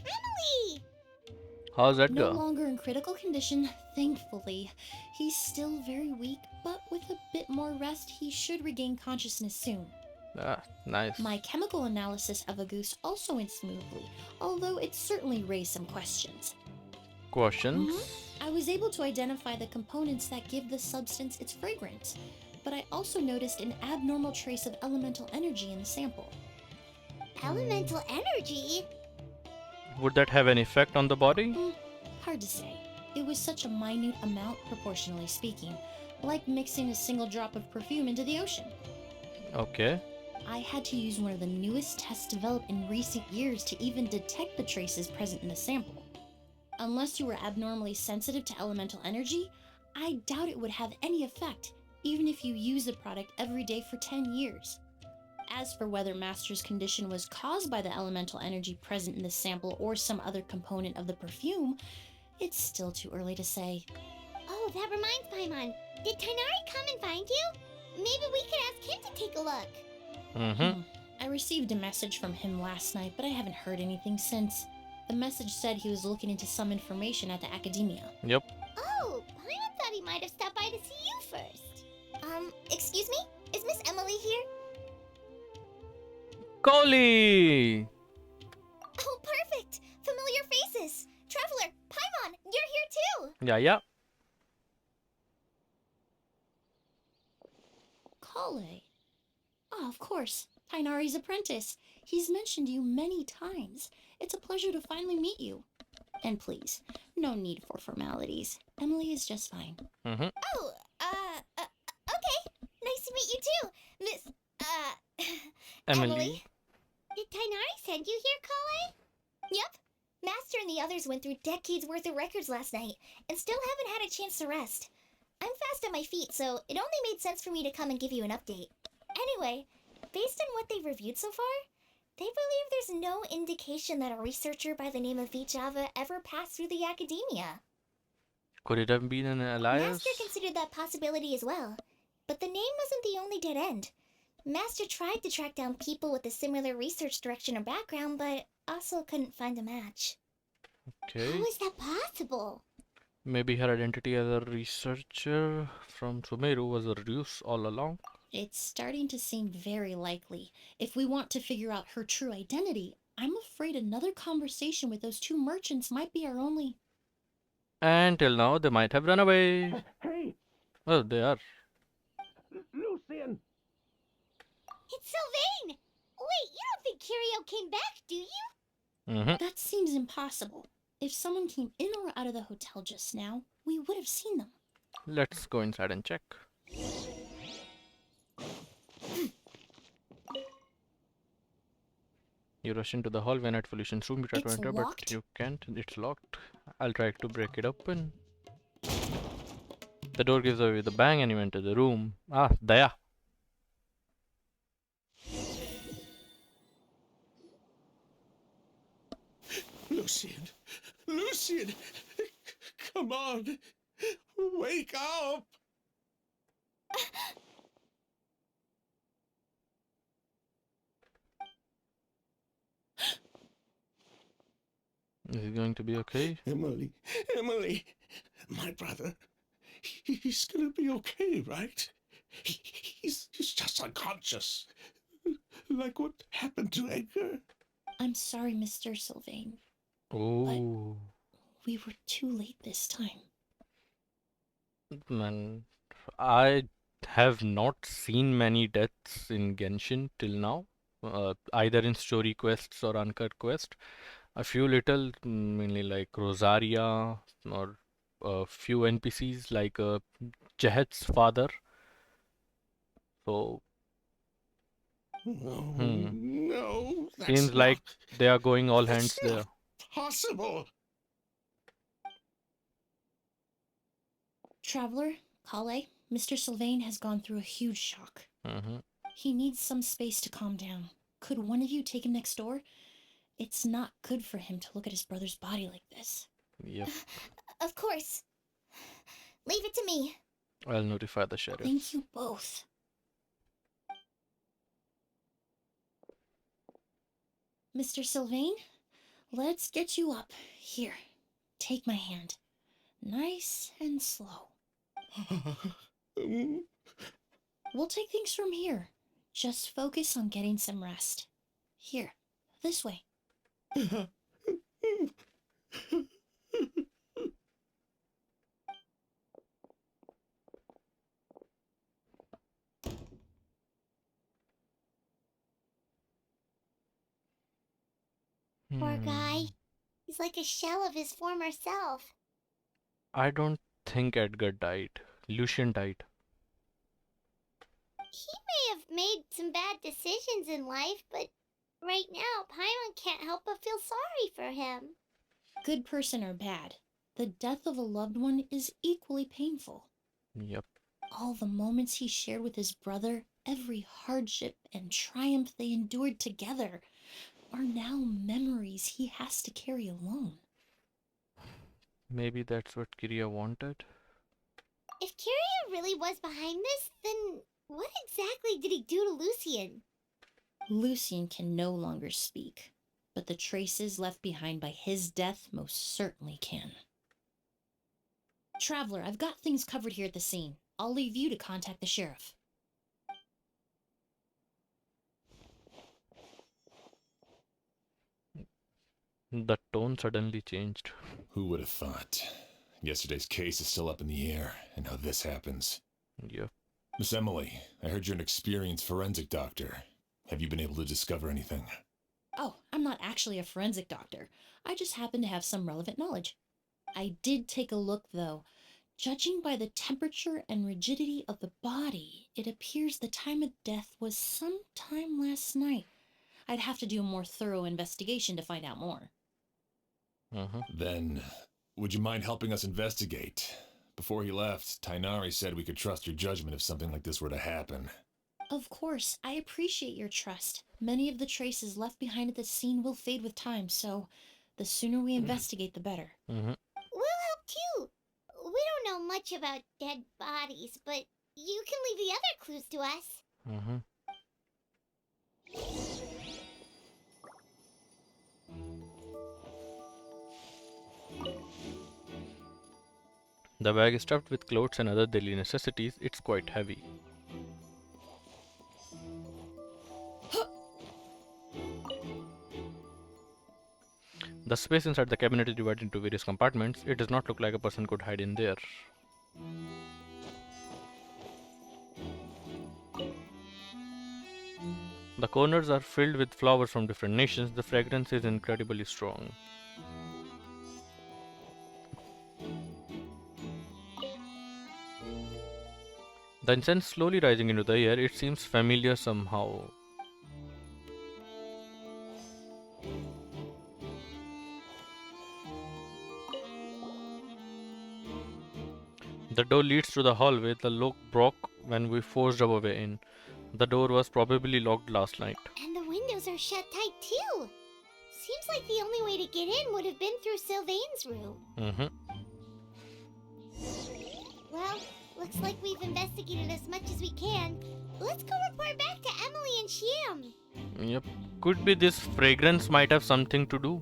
Emilie! How's No Edgar? longer in critical condition, thankfully. He's still very weak, but with a bit more rest, he should regain consciousness soon. Nice. My chemical analysis of Auguste also went smoothly, although it certainly raised some questions. Questions? I was able to identify the components that give the substance its fragrance, but I also noticed an abnormal trace of elemental energy in the sample. Elemental energy? Would that have any effect on the body? Hard to say. It was such a minute amount, proportionally speaking, like mixing a single drop of perfume into the ocean. Okay. I had to use one of the newest tests developed in recent years to even detect the traces present in the sample. Unless you were abnormally sensitive to elemental energy, I doubt it would have any effect, even if you use the product every day for 10 years. As for whether Master's condition was caused by the elemental energy present in the sample or some other component of the perfume, it's still too early to say. Oh, that reminds Paimon. Did Tighnari come and find you? Maybe we could ask him to take a look. I received a message from him last night, but I haven't heard anything since. The message said he was looking into some information at the academia. Yep. Oh, Paimon thought he might have stopped by to see you first. Excuse me? Is Miss Emilie here? Coley! Oh, perfect! Familiar faces! Traveler, Paimon, you're here too! Yeah. Kale. Ah, of course. Tighnari's apprentice. He's mentioned you many times. It's a pleasure to finally meet you. And please, no need for formalities. Emilie is just fine. Oh, okay. Nice to meet you too, Miss, Emilie. Did Tighnari send you here, Kale? Yep. Master and the others went through decades worth of records last night, and still haven't had a chance to rest. I'm fast on my feet, so it only made sense for me to come and give you an update. Anyway, based on what they've reviewed so far, they believe there's no indication that a researcher by the name of Vijava ever passed through the academia. Could it have been an alliance? Master considered that possibility as well, but the name wasn't the only dead end. Master tried to track down people with a similar research direction or background, but also couldn't find a match. Okay. How is that possible? Maybe her identity as a researcher from Sumeru was a ruse all along. It's starting to seem very likely. If we want to figure out her true identity, I'm afraid another conversation with those two merchants might be our only... And till now, they might have run away. Hey, Oh, they are. Lucian! It's Sylvain! Wait, you don't think Kirio came back, do you? Mm-hmm. That seems impossible. If someone came in or out of the hotel just now, we would have seen them. Let's go inside and check. You rush into the hall when at Felician's room. You try to It's enter, locked? but you can't. It's locked. I'll try to break it open. The door gives away with a bang and you enter the room. Ah, Daya. Lucian! Lucian! Come on! Wake up! Is he going to be okay? Emilie! Emilie! My brother! He's gonna be okay, right? He's just unconscious. Like what happened to Edgar? I'm sorry, Mr. Sylvain. Oh, We were too late this time. man. I have not seen many deaths in Genshin till now. Either in story quests or uncut quest. A few little, mainly like Rosaria or a few NPCs like Jehet's father. So, No, hmm. no, that's Seems like not, they are going all that's hands there. not possible. Traveler, Kale, Mr. Sylvain has gone through a huge shock. Mm-hmm. He needs some space to calm down. Could one of you take him next door? It's not good for him to look at his brother's body like this. Yep. Of course. Leave it to me. I'll notify the sheriff. Thank you both. Mr. Sylvain, let's get you up. Here, take my hand. Nice and slow. We'll take things from here. Just focus on getting some rest. Here, this way. Poor guy. Hmm. He's like a shell of his former self. I don't think Edgar died. Lucian died. He may have made some bad decisions in life, but right now, Paimon can't help but feel sorry for him. Good person or bad, the death of a loved one is equally painful. Yep. All the moments he shared with his brother, every hardship and triumph they endured together, are now memories he has to carry alone. Maybe that's what Kiria wanted. If Kiria really was behind this, then what exactly did he do to Lucian? Lucian can no longer speak, but the traces left behind by his death most certainly can. Traveler, I've got things covered here at the scene. I'll leave you to contact the sheriff. The tone suddenly changed. Who would have thought? Yesterday's case is still up in the air, and now this happens. Yep. Miss Emilie, I heard you're an experienced forensic doctor. Have you been able to discover anything? Oh, I'm not actually a forensic doctor. I just happen to have some relevant knowledge. I did take a look, though. Judging by the temperature and rigidity of the body, it appears the time of death was sometime last night. I'd have to do a more thorough investigation to find out more. Then, would you mind helping us investigate? Before he left, Tighnari said we could trust your judgment if something like this were to happen. Of course, I appreciate your trust. Many of the traces left behind at the scene will fade with time, so the sooner we investigate, the better. We'll help too. We don't know much about dead bodies, but you can leave the other clues to us. The bag is stuffed with clothes and other daily necessities. It's quite heavy. The space inside the cabinet is divided into various compartments. It does not look like a person could hide in there. The corners are filled with flowers from different nations. The fragrance is incredibly strong. The incense slowly rising into the air. It seems familiar somehow. The door leads to the hallway. The lock broke when we forced our way in. The door was probably locked last night. And the windows are shut tight too. Seems like the only way to get in would have been through Sylvain's room. Well, looks like we've investigated as much as we can. Let's go report back to Emilie and Shiam. Yep. Could be this fragrance might have something to do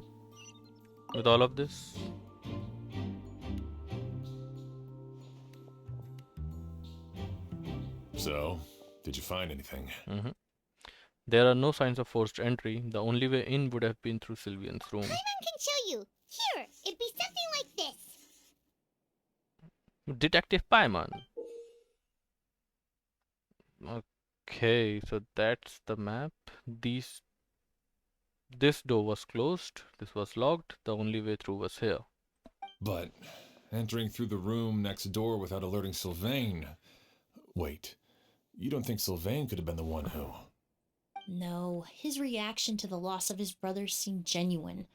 with all of this. So, did you find anything? There are no signs of forced entry. The only way in would have been through Sylvian's room. Paimon can show you. Here, it'd be something like this. Detective Paimon. Okay, so that's the map. This door was closed. This was locked. The only way through was here. But entering through the room next door without alerting Sylvain. Wait, you don't think Sylvain could have been the one who? No, his reaction to the loss of his brother seemed genuine,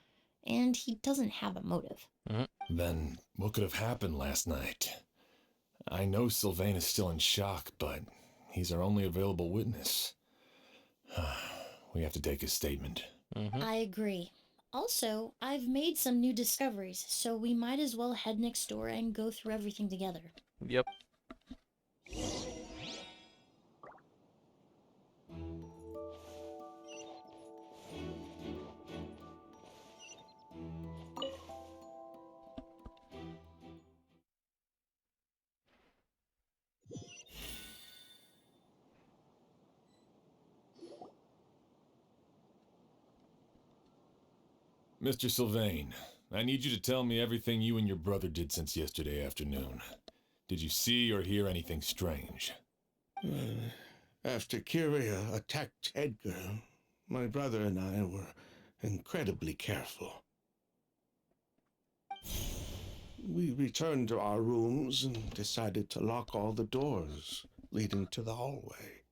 and he doesn't have a motive. Then what could have happened last night? I know Sylvain is still in shock, but he's our only available witness. We have to take his statement. I agree. Also, I've made some new discoveries, so we might as well head next door and go through everything together. Yep. Mr. Sylvain, I need you to tell me everything you and your brother did since yesterday afternoon. Did you see or hear anything strange? After Kyria attacked Edgar, my brother and I were incredibly careful. We returned to our rooms and decided to lock all the doors leading to the hallway.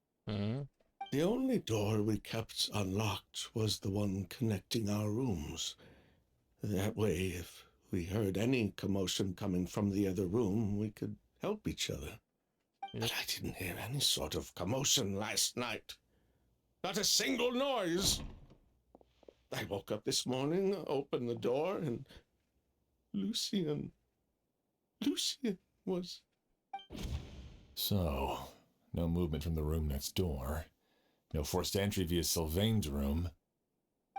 The only door we kept unlocked was the one connecting our rooms. That way, if we heard any commotion coming from the other room, we could help each other. But I didn't hear any sort of commotion last night. Not a single noise. I woke up this morning, opened the door, and Lucien was... So, no movement from the room next door. No forced entry via Sylvain's room.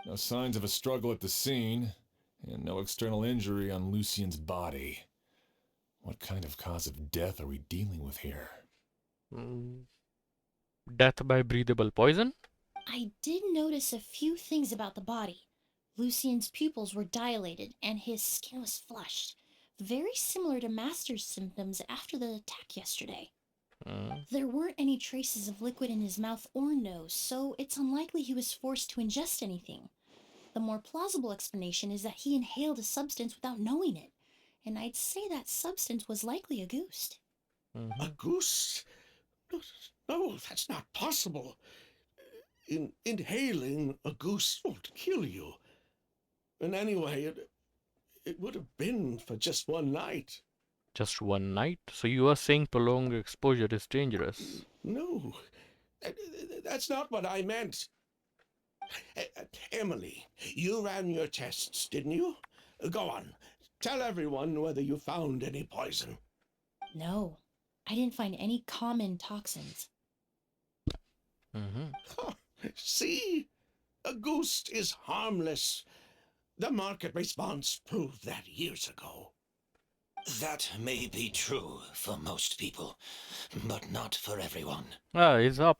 No signs of a struggle at the scene. And no external injury on Lucien's body. What kind of cause of death are we dealing with here? Death by breathable poison? I did notice a few things about the body. Lucien's pupils were dilated, and his skin was flushed. Very similar to Master's symptoms after the attack yesterday. There weren't any traces of liquid in his mouth or nose, so it's unlikely he was forced to ingest anything. The more plausible explanation is that he inhaled a substance without knowing it, and I'd say that substance was likely Auguste. Auguste? No, that's not possible. Inhaling Auguste won't kill you. And anyway, it would have been for just one night. Just one night? So you are saying prolonged exposure is dangerous? No, that's not what I meant. Emilie, you ran your tests, didn't you? Go on. Tell everyone whether you found any poison. No, I didn't find any common toxins. See? Auguste is harmless. The market response proved that years ago. That may be true for most people, but not for everyone. He's up.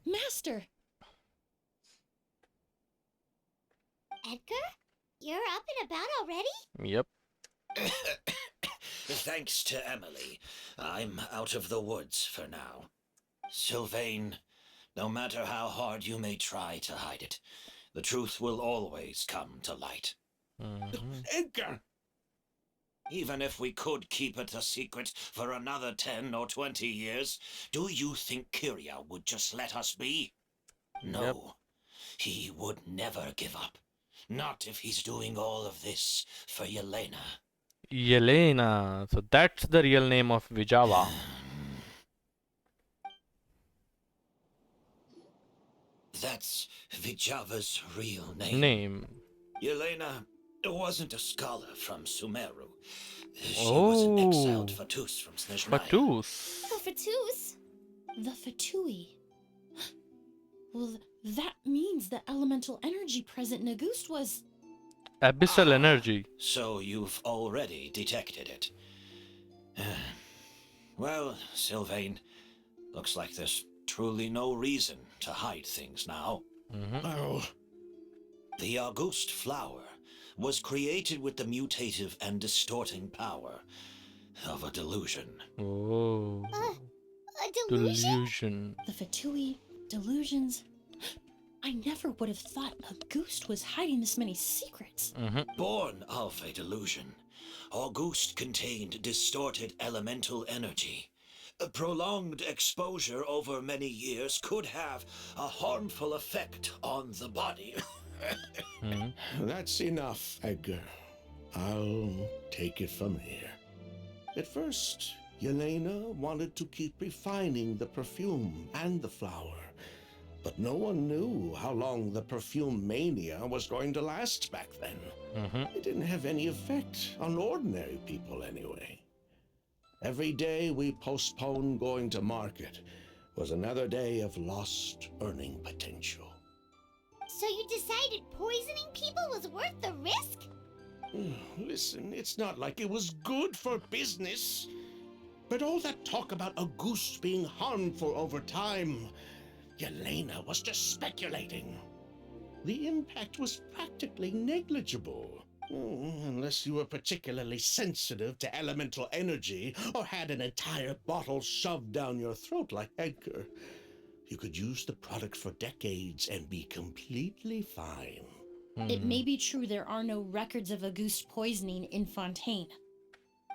Master! Edgar? You're up and about already? Yep. Thanks to Emilie, I'm out of the woods for now. Sylvain, no matter how hard you may try to hide it, the truth will always come to light. Edgar! Even if we could keep it a secret for another 10 or 20 years, do you think Kyria would just let us be? No. Yep. He would never give up. Not if he's doing all of this for Yelena. Yelena. So that's the real name of Vijava. That's Vijava's real name. Name. Yelena wasn't a scholar from Sumeru. She was an exiled Fatus from Tighnari. Fatus. Oh, Fatus. The Fatui. Well, that means the elemental energy present in Auguste was... Abyssal energy. So you've already detected it. Well, Sylvain, looks like there's truly no reason to hide things now. Oh, The Auguste flower was created with the mutative and distorting power of a delusion. Oh. A delusion? Delusion. The Fatui, delusions... I never would have thought Auguste was hiding this many secrets. Born of a delusion, Auguste contained distorted elemental energy. A prolonged exposure over many years could have a harmful effect on the body. that's enough, Edgar. I'll take it from here. At first, Yelena wanted to keep refining the perfume and the flower. But no one knew how long the perfume mania was going to last back then. It didn't have any effect on ordinary people anyway. Every day we postponed going to market was another day of lost earning potential. So you decided poisoning people was worth the risk? Listen, it's not like it was good for business. But all that talk about Auguste being harmful over time, Yelena was just speculating. The impact was practically negligible. Unless you were particularly sensitive to elemental energy or had an entire bottle shoved down your throat like Edgar. You could use the product for decades and be completely fine. It may be true there are no records of Auguste poisoning in Fontaine.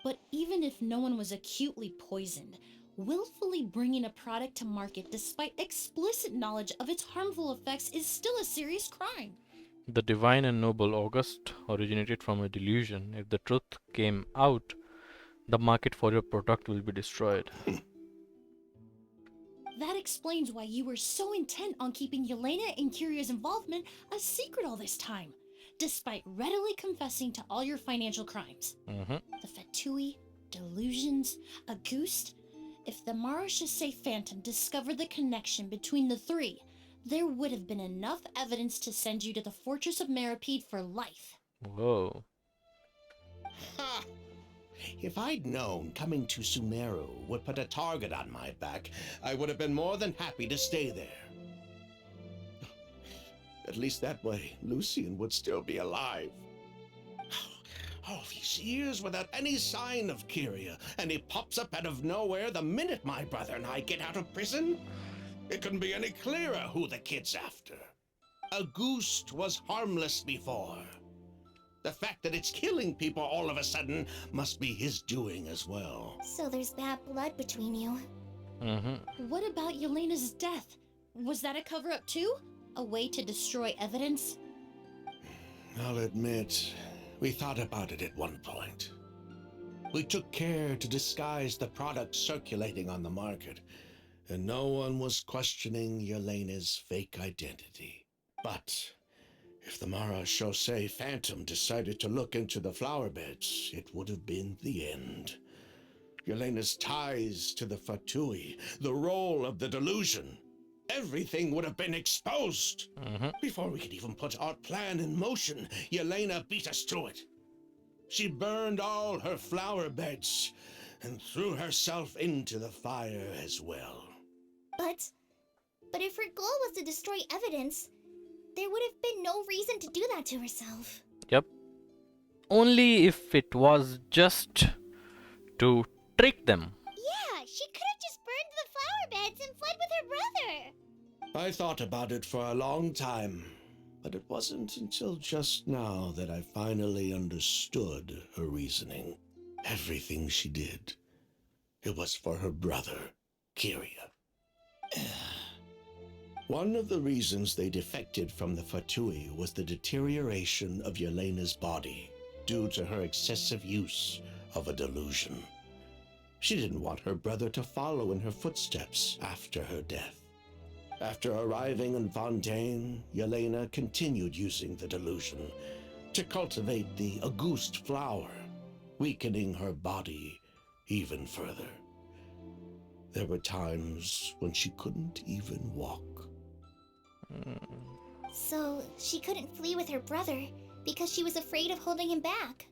But even if no one was acutely poisoned, willfully bringing a product to market despite explicit knowledge of its harmful effects is still a serious crime. The divine and noble Auguste originated from a delusion. If the truth came out, the market for your product will be destroyed. That explains why you were so intent on keeping Yelena and Kyria's involvement a secret all this time, despite readily confessing to all your financial crimes. The Fatui, delusions, Auguste. If the Marechaussee Phantom discovered the connection between the three, there would have been enough evidence to send you to the Fortress of Meripede for life. Whoa. Ha! If I'd known coming to Sumeru would put a target on my back, I would have been more than happy to stay there. At least that way, Lucien would still be alive. All these years without any sign of Kyria, and he pops up out of nowhere the minute my brother and I get out of prison? It couldn't be any clearer who the kid's after. Auguste was harmless before. The fact that it's killing people all of a sudden must be his doing as well. So there's bad blood between you. What about Yelena's death? Was that a cover-up too? A way to destroy evidence? I'll admit, we thought about it at one point. We took care to disguise the product circulating on the market, and no one was questioning Yelena's fake identity. But if the Marechaussee Phantom decided to look into the flower beds, it would have been the end. Yelena's ties to the Fatui, the role of the delusion, everything would have been exposed. Before we could even put our plan in motion, Yelena beat us to it. She burned all her flower beds and threw herself into the fire as well. But But if her goal was to destroy evidence, there would have been no reason to do that to herself. Yep. Only if it was just to trick them. Yeah, she could have just burned the flower beds and fled with her brother. I thought about it for a long time, but it wasn't until just now that I finally understood her reasoning. Everything she did, it was for her brother, Kyria. One of the reasons they defected from the Fatui was the deterioration of Yelena's body due to her excessive use of a delusion. She didn't want her brother to follow in her footsteps after her death. After arriving in Fontaine, Yelena continued using the delusion to cultivate the Auguste flower, weakening her body even further. There were times when she couldn't even walk. So she couldn't flee with her brother because she was afraid of holding him back.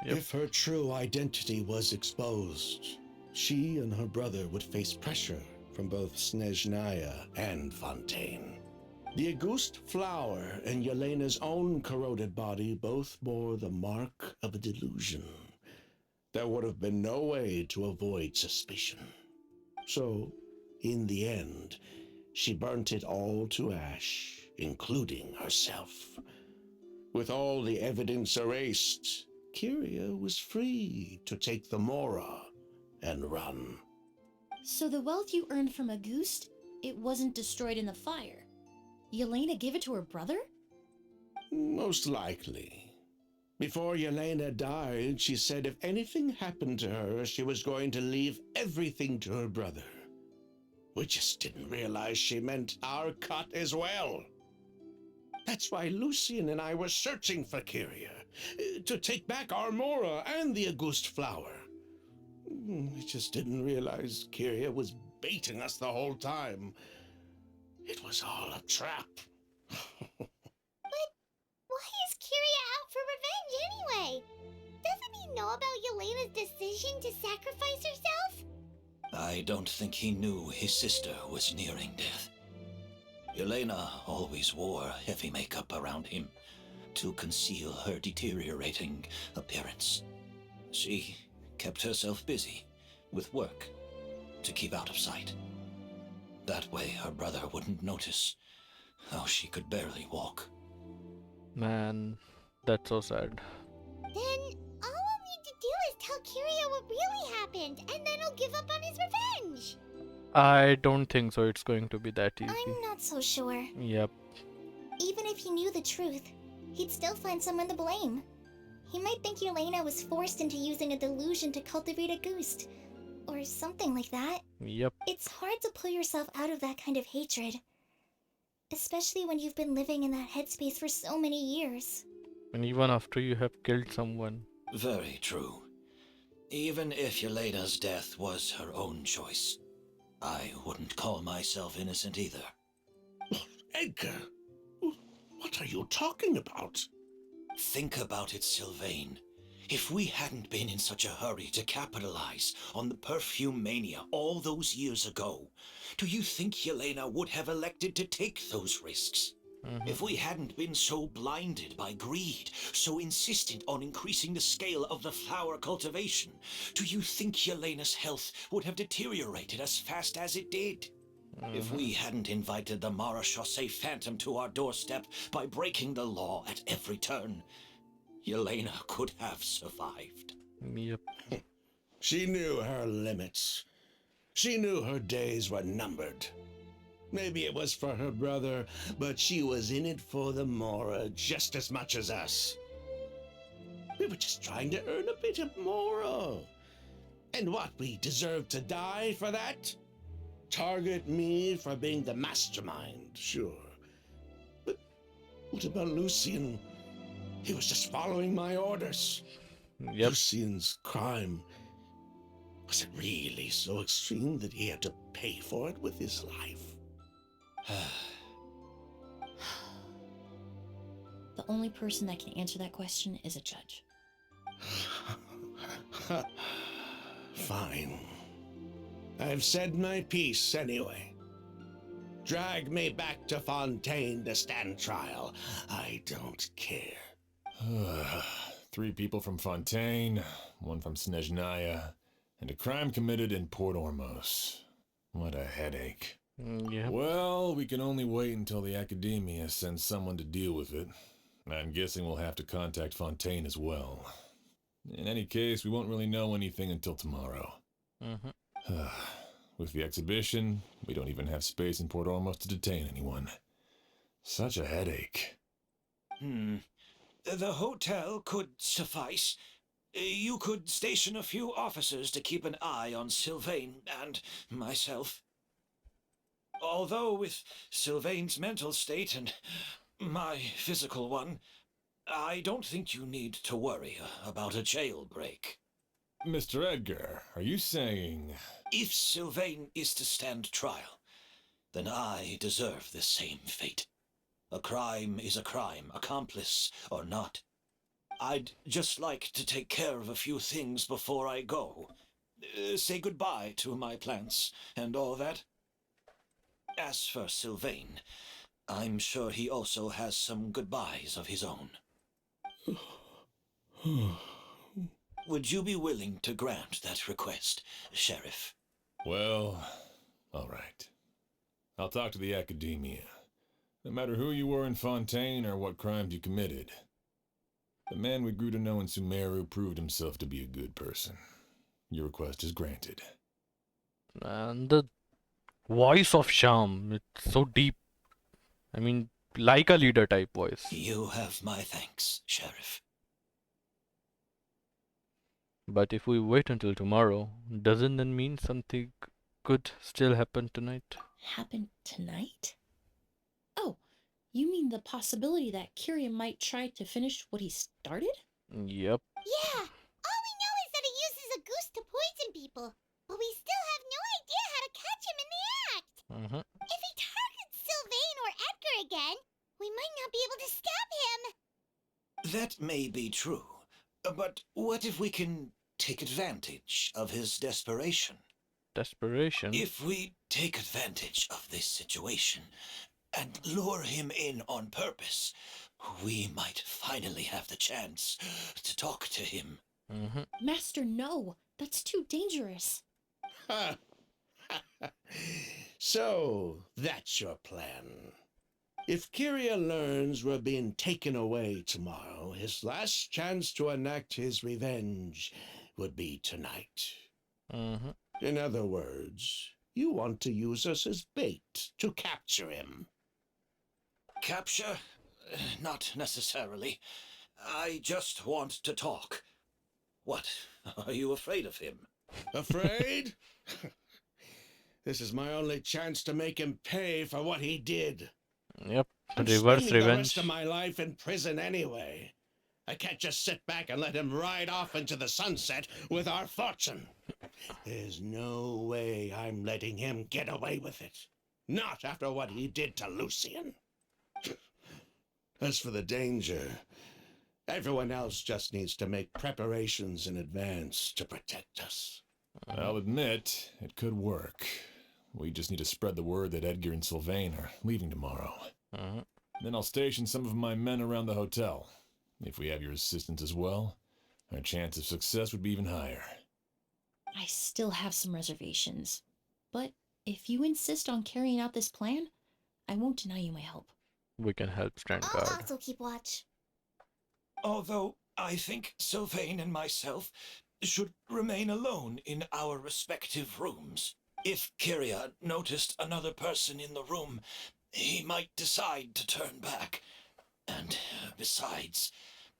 Yep. If her true identity was exposed, she and her brother would face pressure from both Snezhnaya and Fontaine. The Auguste flower and Yelena's own corroded body both bore the mark of a delusion. There would have been no way to avoid suspicion. So, in the end, she burnt it all to ash, including herself. With all the evidence erased, Kyria was free to take the Mora and run. So the wealth you earned from Auguste, it wasn't destroyed in the fire. Yelena gave it to her brother? Most likely. Before Yelena died, she said if anything happened to her, she was going to leave everything to her brother. We just didn't realize she meant our cut as well. That's why Lucien and I were searching for Kyria, to take back our Mora and the Auguste flower. We just didn't realize Kyria was baiting us the whole time. It was all a trap. But why is Kyria out for revenge anyway? Doesn't he know about Yelena's decision to sacrifice herself? I don't think he knew his sister was nearing death. Yelena always wore heavy makeup around him to conceal her deteriorating appearance. She kept herself busy with work to keep out of sight. That way her brother wouldn't notice how she could barely walk. Man, that's so sad. Then all we'll need to do is tell Kyria what really happened, and then he'll give up on his revenge. I don't think so. It's going to be that easy. I'm not so sure. Yep. Even if he knew the truth, he'd still find someone to blame. He might think Yelena was forced into using a delusion to cultivate Auguste, or something like that. Yep. It's hard to pull yourself out of that kind of hatred, especially when you've been living in that headspace for so many years. And even after you have killed someone. Very true. Even if Yelena's death was her own choice, I wouldn't call myself innocent either. Edgar, what are you talking about? Think about it, Sylvain. If we hadn't been in such a hurry to capitalize on the perfume mania all those years ago, do you think Yelena would have elected to take those risks? If we hadn't been so blinded by greed, so insistent on increasing the scale of the flower cultivation, do you think Yelena's health would have deteriorated as fast as it did? If we hadn't invited the Marechaussee Phantom to our doorstep by breaking the law at every turn, Yelena could have survived. Yep. She knew her limits. She knew her days were numbered. Maybe it was for her brother, but she was in it for the Mora just as much as us. We were just trying to earn a bit of Mora. And what, we deserve to die for that? Target me for being the mastermind, sure. But what about Lucien? He was just following my orders. Yep. Lucien's crime, was it really so extreme that he had to pay for it with his life? The only person that can answer that question is a judge. Fine. I've said my piece anyway. Drag me back to Fontaine to stand trial. I don't care. 3 people from Fontaine, 1 from Snezhnaya, and a crime committed in Port Ormos. What a headache. Yeah. Well, we can only wait until the Academia sends someone to deal with it. I'm guessing we'll have to contact Fontaine as well. In any case, we won't really know anything until tomorrow. With the exhibition, we don't even have space in Port Ormos to detain anyone. Such a headache. The hotel could suffice. You could station a few officers to keep an eye on Sylvain and myself. Although with Sylvain's mental state and my physical one, I don't think you need to worry about a jailbreak. Mr. Edgar, are you saying... If Sylvain is to stand trial, then I deserve the same fate. A crime is a crime, accomplice or not. I'd just like to take care of a few things before I go. Say goodbye to my plants and all that. As for Sylvain, I'm sure he also has some goodbyes of his own. Would you be willing to grant that request, Sheriff? Well, all right. I'll talk to the Academia. No matter who you were in Fontaine or what crimes you committed, the man we grew to know in Sumeru proved himself to be a good person. Your request is granted. And the voice of Sham, it's so deep. I mean, like a leader type voice. You have my thanks, Sheriff. But if we wait until tomorrow, doesn't that mean something could still happen tonight? Happen tonight? Oh, you mean the possibility that Kiria might try to finish what he started? Yep. Yeah, all we know is that he uses Auguste to poison people, but we still have no idea how to catch him in the act. If he targets Sylvain or Edgar again, we might not be able to stop him. That may be true, but what if we can take advantage of his desperation? Desperation? If we take advantage of this situation and lure him in on purpose, we might finally have the chance to talk to him. Master, no. That's too dangerous. So, that's your plan. If Kiria learns we're being taken away tomorrow, his last chance to enact his revenge would be tonight. In other words, you want to use us as bait to capture him. Capture? Not necessarily. I just want to talk. What? Are you afraid of him? Afraid? This is my only chance to make him pay for what he did. Yep. I'm Reverse spending the revenge. rest of my life in prison anyway. I can't just sit back and let him ride off into the sunset with our fortune. There's no way I'm letting him get away with it. Not after what he did to Lucien. As for the danger, everyone else just needs to make preparations in advance to protect us. I'll admit, it could work. We just need to spread the word that Edgar and Sylvain are leaving tomorrow. Then I'll station some of my men around the hotel. If we have your assistance as well, our chance of success would be even higher. I still have some reservations. But if you insist on carrying out this plan, I won't deny you my help. We can help stand I'll guard. also keep watch. Although I think Sylvain and myself should remain alone in our respective rooms. If Kiria noticed another person in the room, he might decide to turn back. And besides,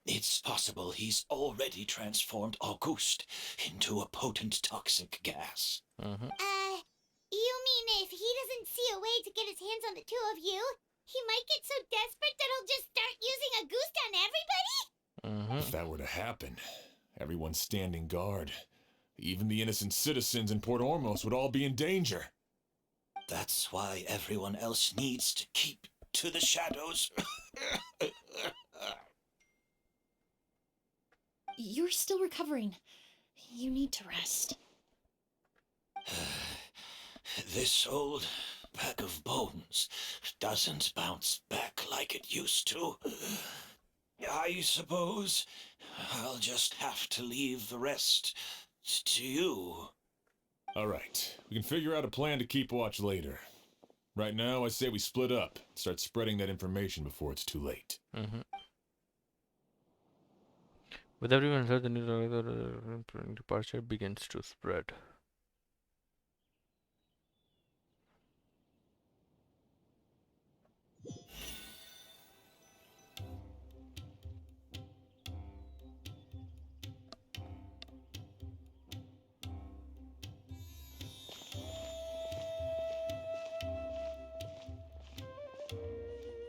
it's possible he's already transformed Auguste into a potent toxic gas. You mean if he doesn't see a way to get his hands on the two of you, he might get so desperate that he'll just start using Auguste on everybody? If that were to happen, everyone standing guard, even the innocent citizens in Port Ormos would all be in danger. That's why everyone else needs to keep to the shadows. You're still recovering. You need to rest. This old bag of bones doesn't bounce back like it used to, I suppose I'll just have to leave the rest to you. All right, we can figure out a plan to keep watch later. Right now, I say we split up, start spreading that information before it's too late. With everyone heard, the news departure begins to spread.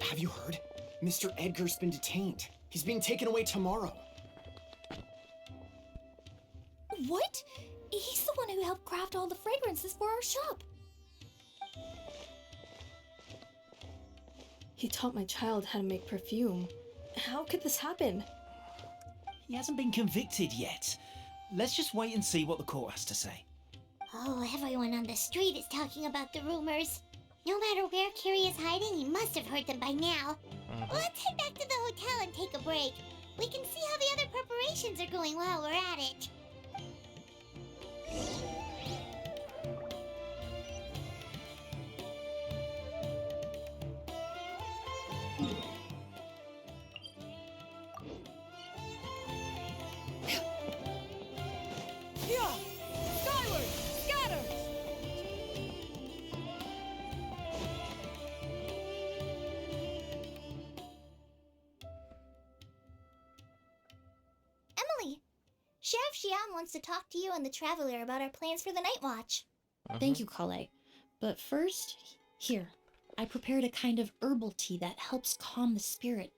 Have you heard? Mr. Edgar's been detained. He's being taken away tomorrow. What? He's the one who helped craft all the fragrances for our shop. He taught my child how to make perfume. How could this happen? He hasn't been convicted yet. Let's just wait and see what the court has to say. Oh, everyone on the street is talking about the rumors. No matter where Kiri is hiding, he must have heard them by now. Let's head back to the hotel and take a break. We can see how the other preparations are going while we're at it. Yeah! Skyward! Scatter! Emily, Chef Xian wants to talk to you and the Traveler about our plans for the night watch. Thank you, Kale. But first, here, I prepared a kind of herbal tea that helps calm the spirit.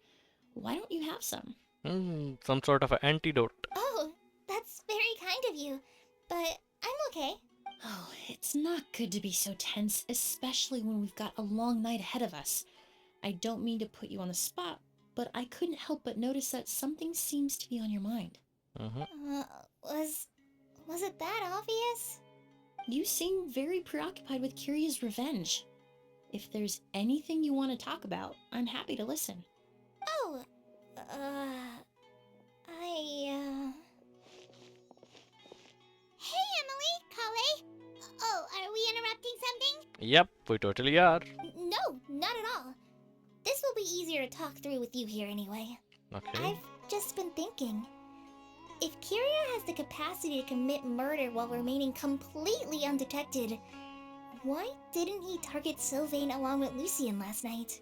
Why don't you have some? Some sort of an antidote. Oh, that's very kind of you, but I'm okay. Oh, it's not good to be so tense, especially when we've got a long night ahead of us. I don't mean to put you on the spot, but I couldn't help but notice that something seems to be on your mind. Was it that obvious? You seem very preoccupied with Kiria's revenge. If there's anything you want to talk about, I'm happy to listen. Oh, Hey, Emily, Kale. Oh, are we interrupting something? Yep, we totally are. No, not at all. This will be easier to talk through with you here anyway. Okay. I've just been thinking. If Kiria has the capacity to commit murder while remaining completely undetected, why didn't he target Sylvain along with Lucien last night?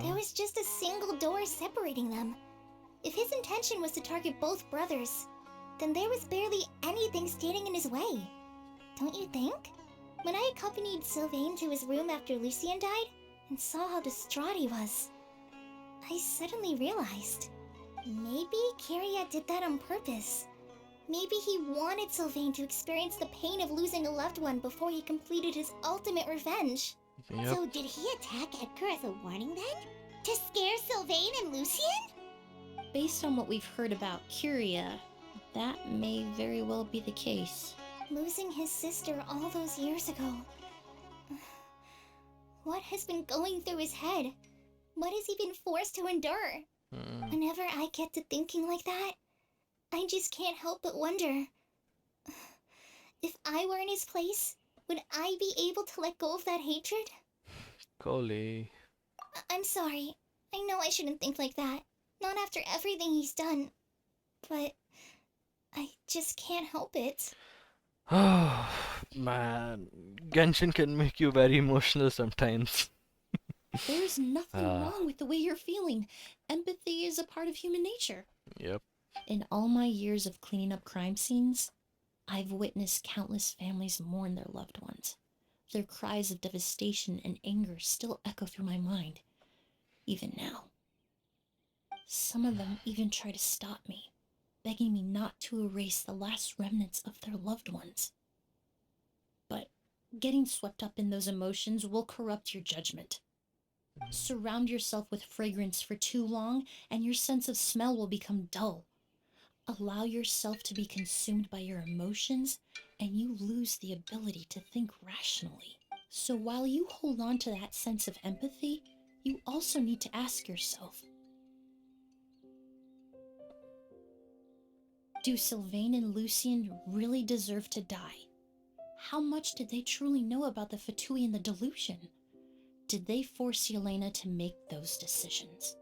There was just a single door separating them. If his intention was to target both brothers, then there was barely anything standing in his way. Don't you think? When I accompanied Sylvain to his room after Lucien died, and saw how distraught he was, I suddenly realized, maybe Kiria did that on purpose. Maybe he wanted Sylvain to experience the pain of losing a loved one before he completed his ultimate revenge. Yep. So did he attack Edgar as a warning then? To scare Sylvain and Lucien? Based on what we've heard about Kiria, that may very well be the case. Losing his sister all those years ago. What has been going through his head? What has he been forced to endure? Whenever I get to thinking like that, I just can't help but wonder. If I were in his place, would I be able to let go of that hatred? Kale. I'm sorry. I know I shouldn't think like that. Not after everything he's done. But I just can't help it. Oh, man. Genshin can make you very emotional sometimes. There's nothing wrong with the way you're feeling. Empathy is a part of human nature. Yep. In all my years of cleaning up crime scenes, I've witnessed countless families mourn their loved ones. Their cries of devastation and anger still echo through my mind, even now. Some of them even try to stop me, begging me not to erase the last remnants of their loved ones. But getting swept up in those emotions will corrupt your judgment. Surround yourself with fragrance for too long, and your sense of smell will become dull. Allow yourself to be consumed by your emotions, and you lose the ability to think rationally. So while you hold on to that sense of empathy, you also need to ask yourself, do Sylvain and Lucien really deserve to die? How much did they truly know about the Fatui and the delusion? Did they force Yelena to make those decisions?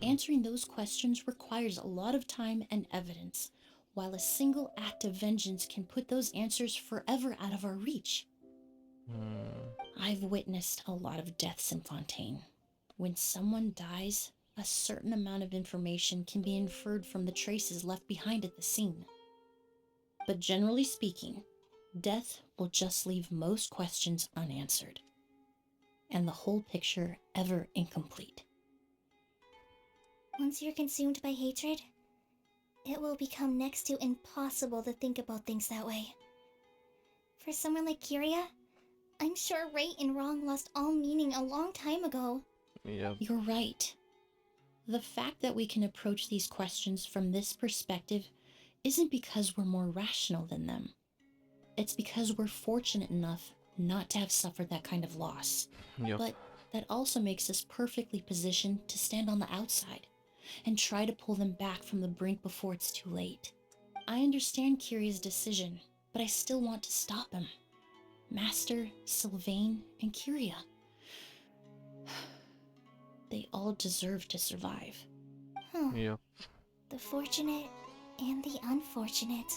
Answering those questions requires a lot of time and evidence, while a single act of vengeance can put those answers forever out of our reach. I've witnessed a lot of deaths in Fontaine. When someone dies, a certain amount of information can be inferred from the traces left behind at the scene. But generally speaking, death will just leave most questions unanswered, and the whole picture ever incomplete. Once you're consumed by hatred, it will become next to impossible to think about things that way. For someone like Kyria, I'm sure right and wrong lost all meaning a long time ago. Yep. You're right. The fact that we can approach these questions from this perspective isn't because we're more rational than them. It's because we're fortunate enough not to have suffered that kind of loss. Yep. But that also makes us perfectly positioned to stand on the outside and try to pull them back from the brink before it's too late. I understand Kyria's decision, but I still want to stop him. Master, Sylvain, and Kyria. They all deserve to survive. Yep. The fortunate and the unfortunate.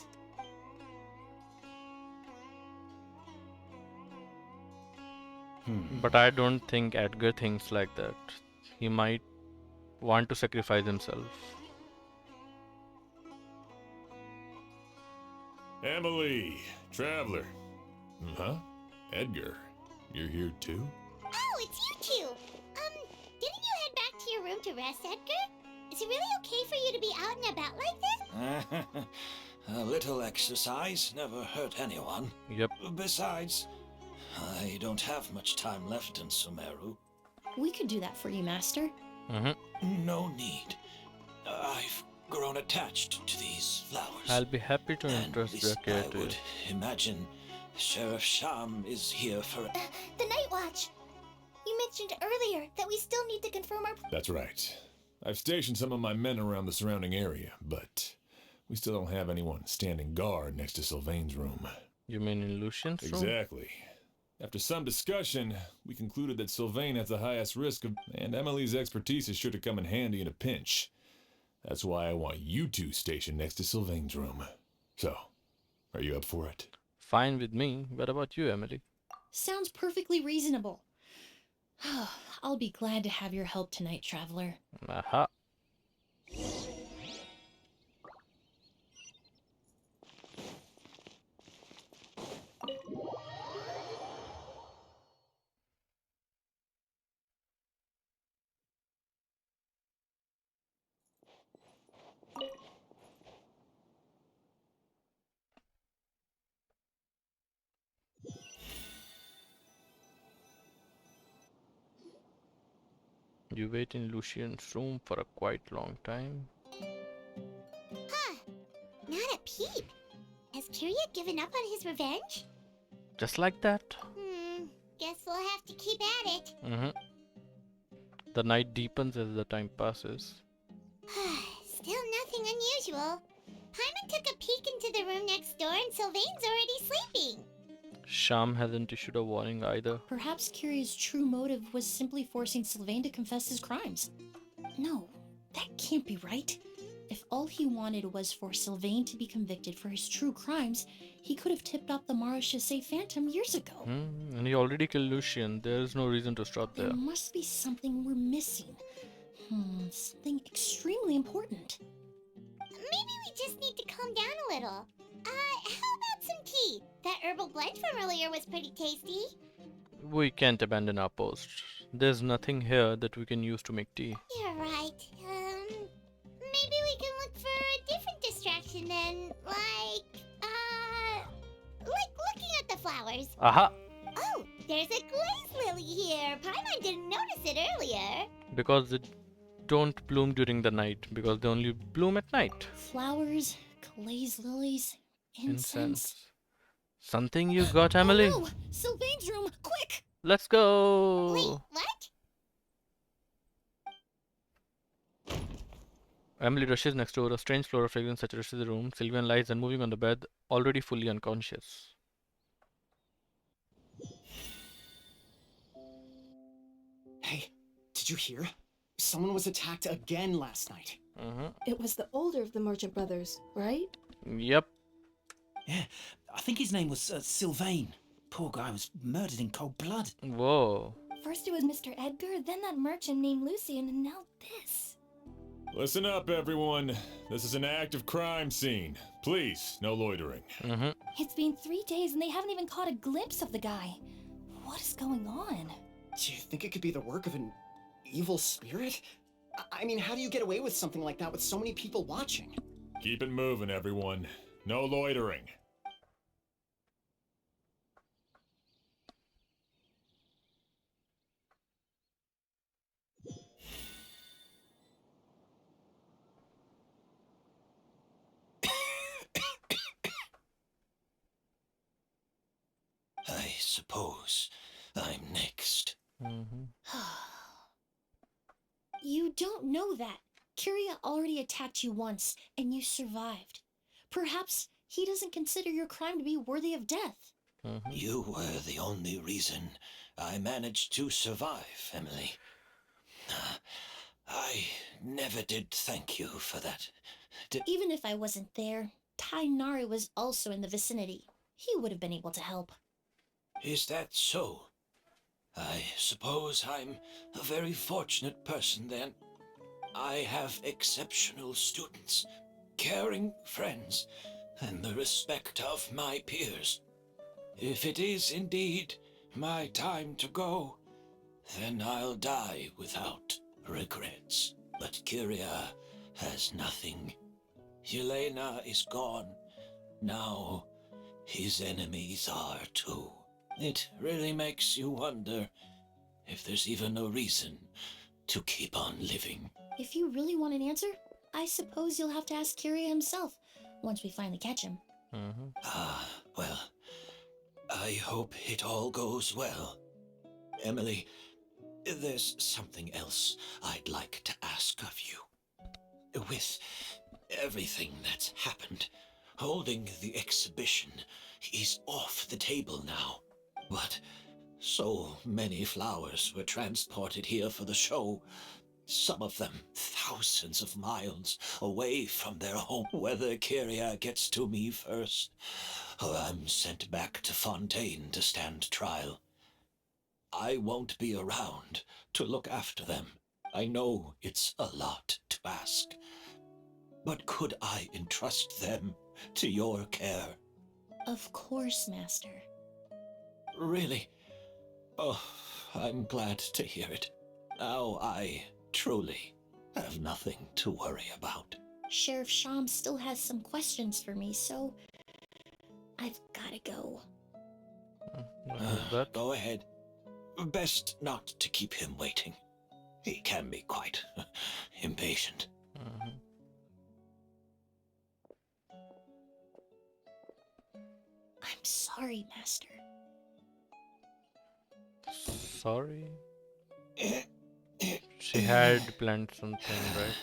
But I don't think Edgar thinks like that. He might want to sacrifice himself. Emilie, traveler. Huh? Edgar, you're here too? Oh, it's you two! Didn't you head back to your room to rest, Edgar? Is it really okay for you to be out and about like this? A little exercise never hurt anyone. Yep. Besides, I don't have much time left in Sumeru. We could do that for you, Master. No need. I've grown attached to these flowers. I'll be happy to And entrust this, their care I to you. would imagine Sheriff Sham is here for... The Night Watch! You mentioned earlier that we still need to confirm our... That's right. I've stationed some of my men around the surrounding area, but we still don't have anyone standing guard next to Sylvain's room. You mean in Lucien's room? Exactly. After some discussion, we concluded that Sylvain has the highest risk of, and Emilie's expertise is sure to come in handy in a pinch. That's why I want you two stationed next to Sylvain's room. So, are you up for it? Fine with me. What about you, Emilie? Sounds perfectly reasonable. I'll be glad to have your help tonight, Traveler. Aha. You wait in Lucien's room for a quite long time. Huh. Not a peep. Has Kyria given up on his revenge? Just like that. Guess we'll have to keep at it. The night deepens as the time passes. Still nothing unusual. Paimon took a peek into the room next door and Sylvain's already sleeping. Sham hasn't issued a warning either. Perhaps Kyria's true motive was simply forcing Sylvain to confess his crimes. No, that can't be right. If all he wanted was for Sylvain to be convicted for his true crimes, he could have tipped off the Marechaussee Phantom years ago. And he already killed Lucien. There's no reason to stop there. There must be something we're missing. Something extremely important. Maybe we just need to calm down a little. How about some tea? That herbal blend from earlier was pretty tasty. We can't abandon our post. There's nothing here that we can use to make tea. You're right. Maybe we can look for a different distraction then, like looking at the flowers. Aha! Oh, there's a glaze lily here. Paimon didn't notice it earlier. Because they don't bloom during the night, because they only bloom at night. Flowers, glaze lilies, incense. Something you got, Emily? Oh no! Sylvain's room! Quick! Let's go! What? Emily rushes next door. A strange floral fragrance saturates the room. Sylvian lies unmoving on the bed, already fully unconscious. Hey, did you hear? Someone was attacked again last night. It was the older of the merchant brothers, right? Yep. Yeah, I think his name was Sylvain. Poor guy was murdered in cold blood. Whoa. First it was Mr. Edgar, then that merchant named Lucian, and now this. Listen up, everyone. This is an active crime scene. Please, no loitering. It's been 3 days and they haven't even caught a glimpse of the guy. What is going on? Do you think it could be the work of an evil spirit? I mean, how do you get away with something like that with so many people watching? Keep it moving, everyone. No loitering. I suppose I'm next. You don't know that. Kyria already attacked you once, and you survived. Perhaps he doesn't consider your crime to be worthy of death. You were the only reason I managed to survive, Emily. I never did thank you for that. Even if I wasn't there, Tighnari was also in the vicinity. He would have been able to help. Is that so? I suppose I'm a very fortunate person then. I have exceptional students, caring friends, and the respect of my peers. If it is indeed my time to go, then I'll die without regrets. But Kyria has nothing. Helena is gone. Now his enemies are too. It really makes you wonder if there's even a reason to keep on living. If you really want an answer, I suppose you'll have to ask Kyria himself once we finally catch him. Well, I hope it all goes well. Emily, there's something else I'd like to ask of you. With everything that's happened, holding the exhibition is off the table now. But so many flowers were transported here for the show. Some of them thousands of miles away from their home. Whether Kyria gets to me first, or I'm sent back to Fontaine to stand trial, I won't be around to look after them. I know it's a lot to ask, but could I entrust them to your care? Of course, Master. Really? Oh, I'm glad to hear it. Now I truly have nothing to worry about. Sheriff Sham still has some questions for me, so I've gotta go. Go ahead. Best not to keep him waiting. He can be quite impatient. I'm sorry, Master. Sorry? She had planned something, right?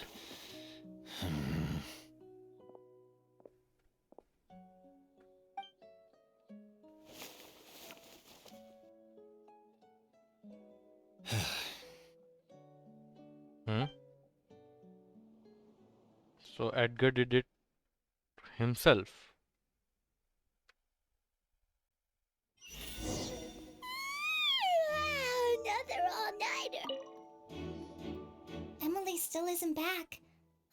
So Edgar did it himself. Another all-nighter. Emily still isn't back.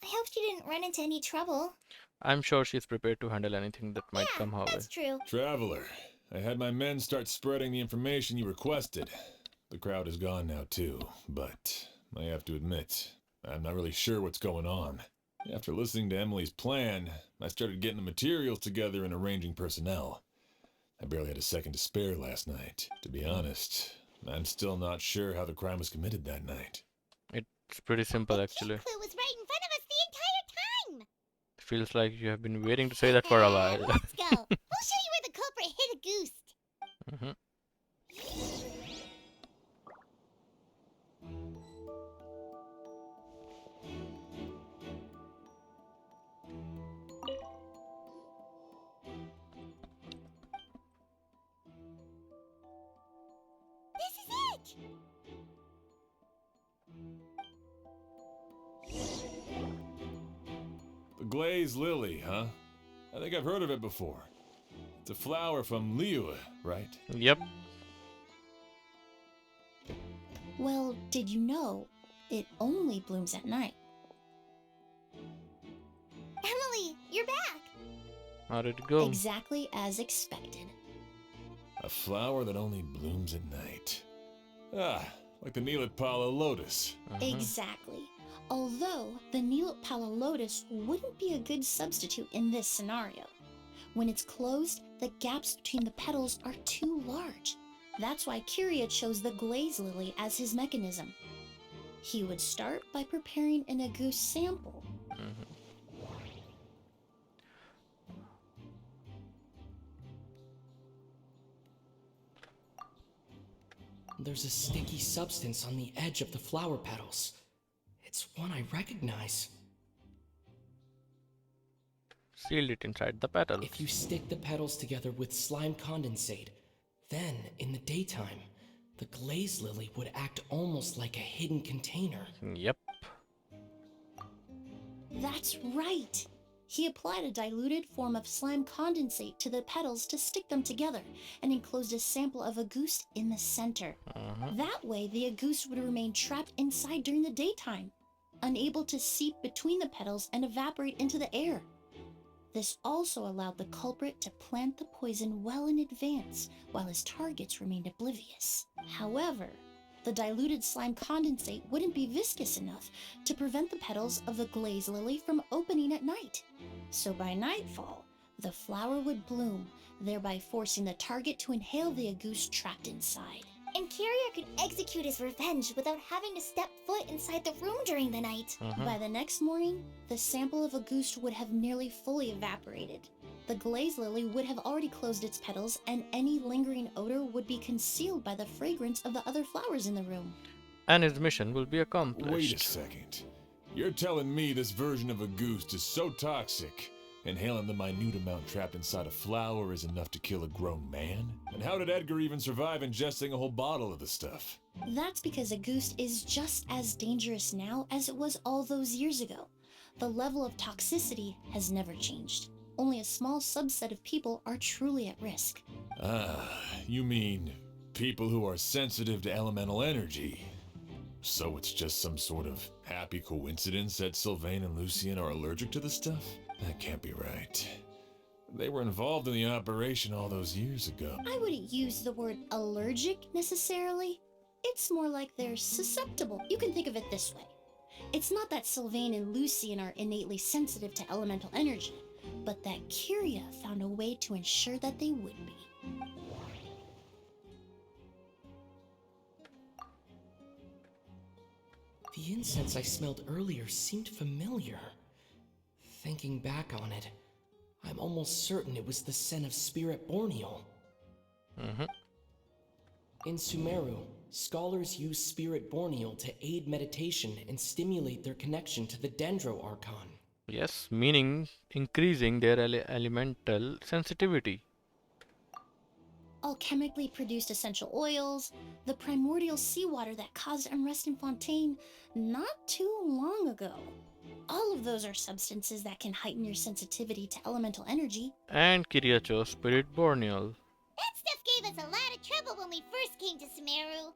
I hope she didn't run into any trouble. I'm sure she's prepared to handle anything that might come her way. That's true. Traveler, I had my men start spreading the information you requested. The crowd is gone now too, but I have to admit, I'm not really sure what's going on. After listening to Emily's plan, I started getting the materials together and arranging personnel. I barely had a second to spare last night. To be honest, I'm still not sure how the crime was committed that night. It's pretty simple, actually. Clue was right in front of us the entire time. Feels like you have been waiting to say that for a while. Let's go. We'll show you where the culprit hid The glazed lily, huh? I think I've heard of it before. It's a flower from Liyue, right? Yep. Well, did you know it only blooms at night? Emily, you're back! How did it go? Exactly as expected. A flower that only blooms at night. Ah, like the Neelitpala lotus. Exactly. Although the Neelitpala lotus wouldn't be a good substitute in this scenario. When it's closed, the gaps between the petals are too large. That's why Kyria chose the glaze lily as his mechanism. He would start by preparing an Auguste sample. There's a sticky substance on the edge of the flower petals. It's one I recognize. Sealed it inside the petal. If you stick the petals together with slime condensate, then, in the daytime, the glaze lily would act almost like a hidden container. Yep. That's right! He applied a diluted form of slime condensate to the petals to stick them together and enclosed a sample of Auguste in the center. That way, the Auguste would remain trapped inside during the daytime, unable to seep between the petals and evaporate into the air. This also allowed the culprit to plant the poison well in advance, while his targets remained oblivious. However, the diluted slime condensate wouldn't be viscous enough to prevent the petals of the glaze lily from opening at night. So by nightfall, the flower would bloom, thereby forcing the target to inhale the Auguste trapped inside. And Kyria could execute his revenge without having to step foot inside the room during the night. By the next morning, the sample of Auguste would have nearly fully evaporated. The glaze lily would have already closed its petals, and any lingering odor would be concealed by the fragrance of the other flowers in the room. And his mission will be accomplished. Wait a second. You're telling me this version of Auguste is so toxic, inhaling the minute amount trapped inside a flower is enough to kill a grown man? And how did Edgar even survive ingesting a whole bottle of the stuff? That's because Auguste is just as dangerous now as it was all those years ago. The level of toxicity has never changed. Only a small subset of people are truly at risk. Ah, you mean people who are sensitive to elemental energy. So it's just some sort of happy coincidence that Sylvain and Lucien are allergic to the stuff? That can't be right. They were involved in the operation all those years ago. I wouldn't use the word allergic necessarily. It's more like they're susceptible. You can think of it this way. It's not that Sylvain and Lucien are innately sensitive to elemental energy, but that Kyria found a way to ensure that they would be. The incense I smelled earlier seemed familiar. Thinking back on it, I'm almost certain it was the scent of Spirit Borneal. In Sumeru, scholars use Spirit Borneal to aid meditation and stimulate their connection to the Dendro Archon. Yes, meaning increasing their elemental sensitivity. Alchemically produced essential oils, the primordial seawater that caused unrest in Fontaine not too long ago. All of those are substances that can heighten your sensitivity to elemental energy. And Kyria chose Spirit Borneal. That stuff gave us a lot of trouble when we first came to Sumeru.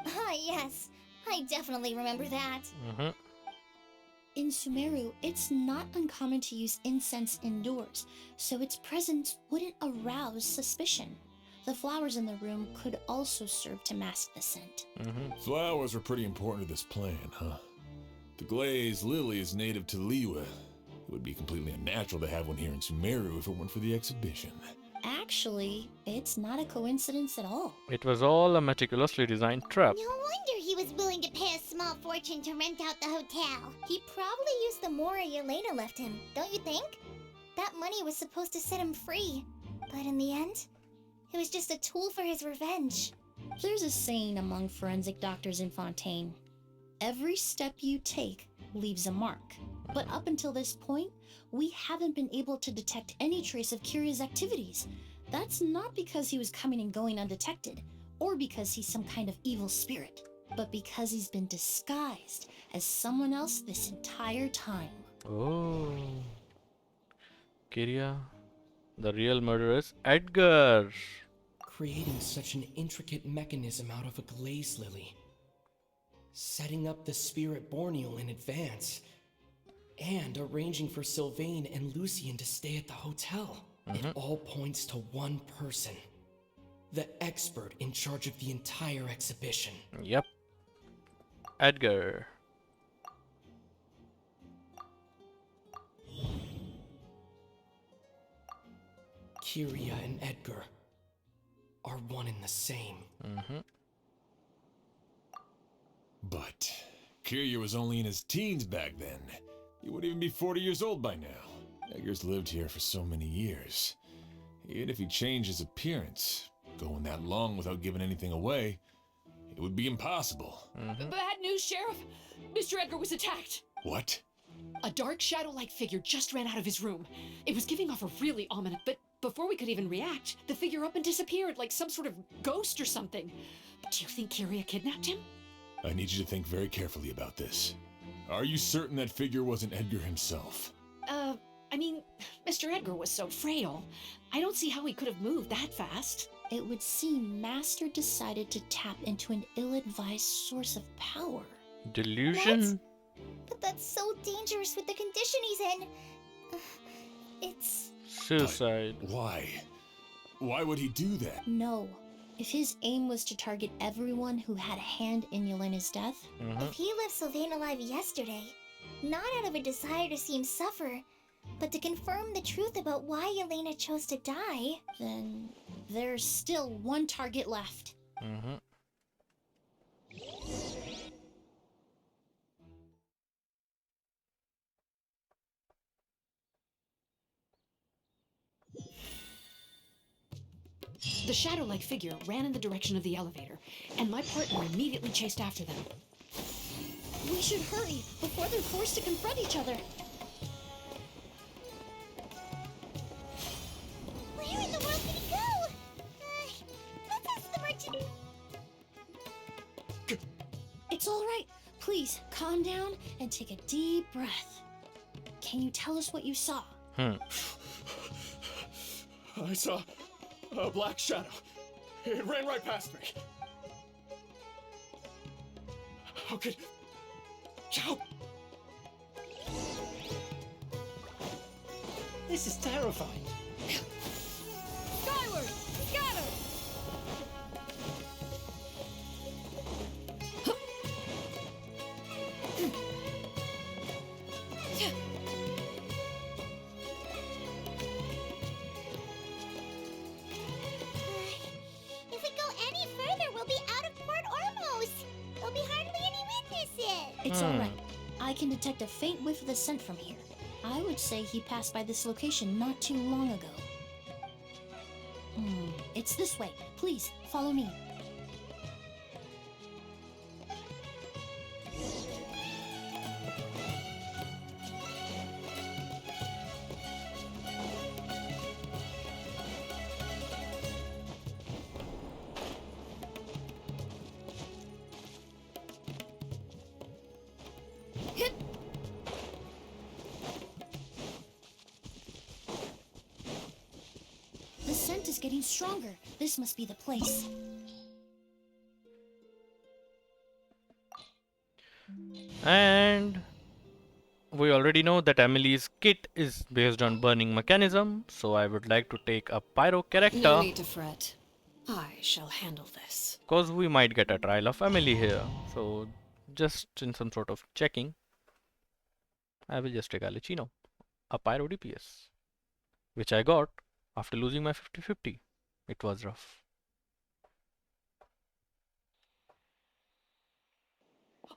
Ah, yes. I definitely remember that. In Sumeru, it's not uncommon to use incense indoors, so its presence wouldn't arouse suspicion. The flowers in the room could also serve to mask the scent. Flowers were pretty important to this plan, huh? The glazed lily is native to Liyue. It would be completely unnatural to have one here in Sumeru if it weren't for the exhibition. Actually, it's not a coincidence at all. It was all a meticulously designed trap. No wonder he was willing to pay a small fortune to rent out the hotel. He probably used the mora Yelena left him, don't you think? That money was supposed to set him free, but in the end, it was just a tool for his revenge. There's a saying among forensic doctors in Fontaine. Every step you take leaves a mark. But up until this point, we haven't been able to detect any trace of Kyria's activities. That's not because he was coming and going undetected, or because he's some kind of evil spirit, but because he's been disguised as someone else this entire time. Oh. Kyria, the real murderer is Edgar. Creating such an intricate mechanism out of a glaze lily. Setting up the spirit borneal in advance. And arranging for Sylvain and Lucien to stay at the hotel. It all points to one person. The expert in charge of the entire exhibition. Yep. Edgar. Kyria and Edgar are one and the same. But Kiryu was only in his teens back then. He wouldn't even be 40 years old by now. Edgar's lived here for so many years. Even if he changed his appearance, going that long without giving anything away, it would be impossible. Bad news, Sheriff. Mr. Edgar was attacked. What? A dark shadow-like figure just ran out of his room. It was giving off a really ominous, but before we could even react, the figure up and disappeared like some sort of ghost or something. Do you think Kyria kidnapped him? I need you to think very carefully about this. Are you certain that figure wasn't Edgar himself? I mean, Mr. Edgar was so frail. I don't see how he could have moved that fast. It would seem Master decided to tap into an ill-advised source of power. Delusion? But that's so dangerous with the condition he's in. It's... Suicide. Why? Why would he do that? No. If his aim was to target everyone who had a hand in Yelena's death, If he left Sylvain alive yesterday, not out of a desire to see him suffer, but to confirm the truth about why Yelena chose to die, then there's still one target left. The shadow-like figure ran in the direction of the elevator, and my partner immediately chased after them. We should hurry before they're forced to confront each other. where in the world did he go? Let's ask the merchant. It's all right. Please, calm down and take a deep breath. Can you tell us what you saw? I saw a black shadow. It ran right past me. How could... How... This is terrifying. Skyward! Scatter! If we go any further, we'll be out of Port Ormos. There'll be hardly any witnesses. It's all right. I can detect a faint whiff of the scent from here. I would say he passed by this location not too long ago. It's this way. Please, follow me. The scent is getting stronger. This must be the place. And we already know that Emilie's kit is based on burning mechanism, so I would like to take a pyro character. No need to fret. I shall handle this. Because we might get a trial of Emilie here. So just in some sort of checking, I will just take Alicino, a pyro DPS, which I got after losing my 50-50. It was rough.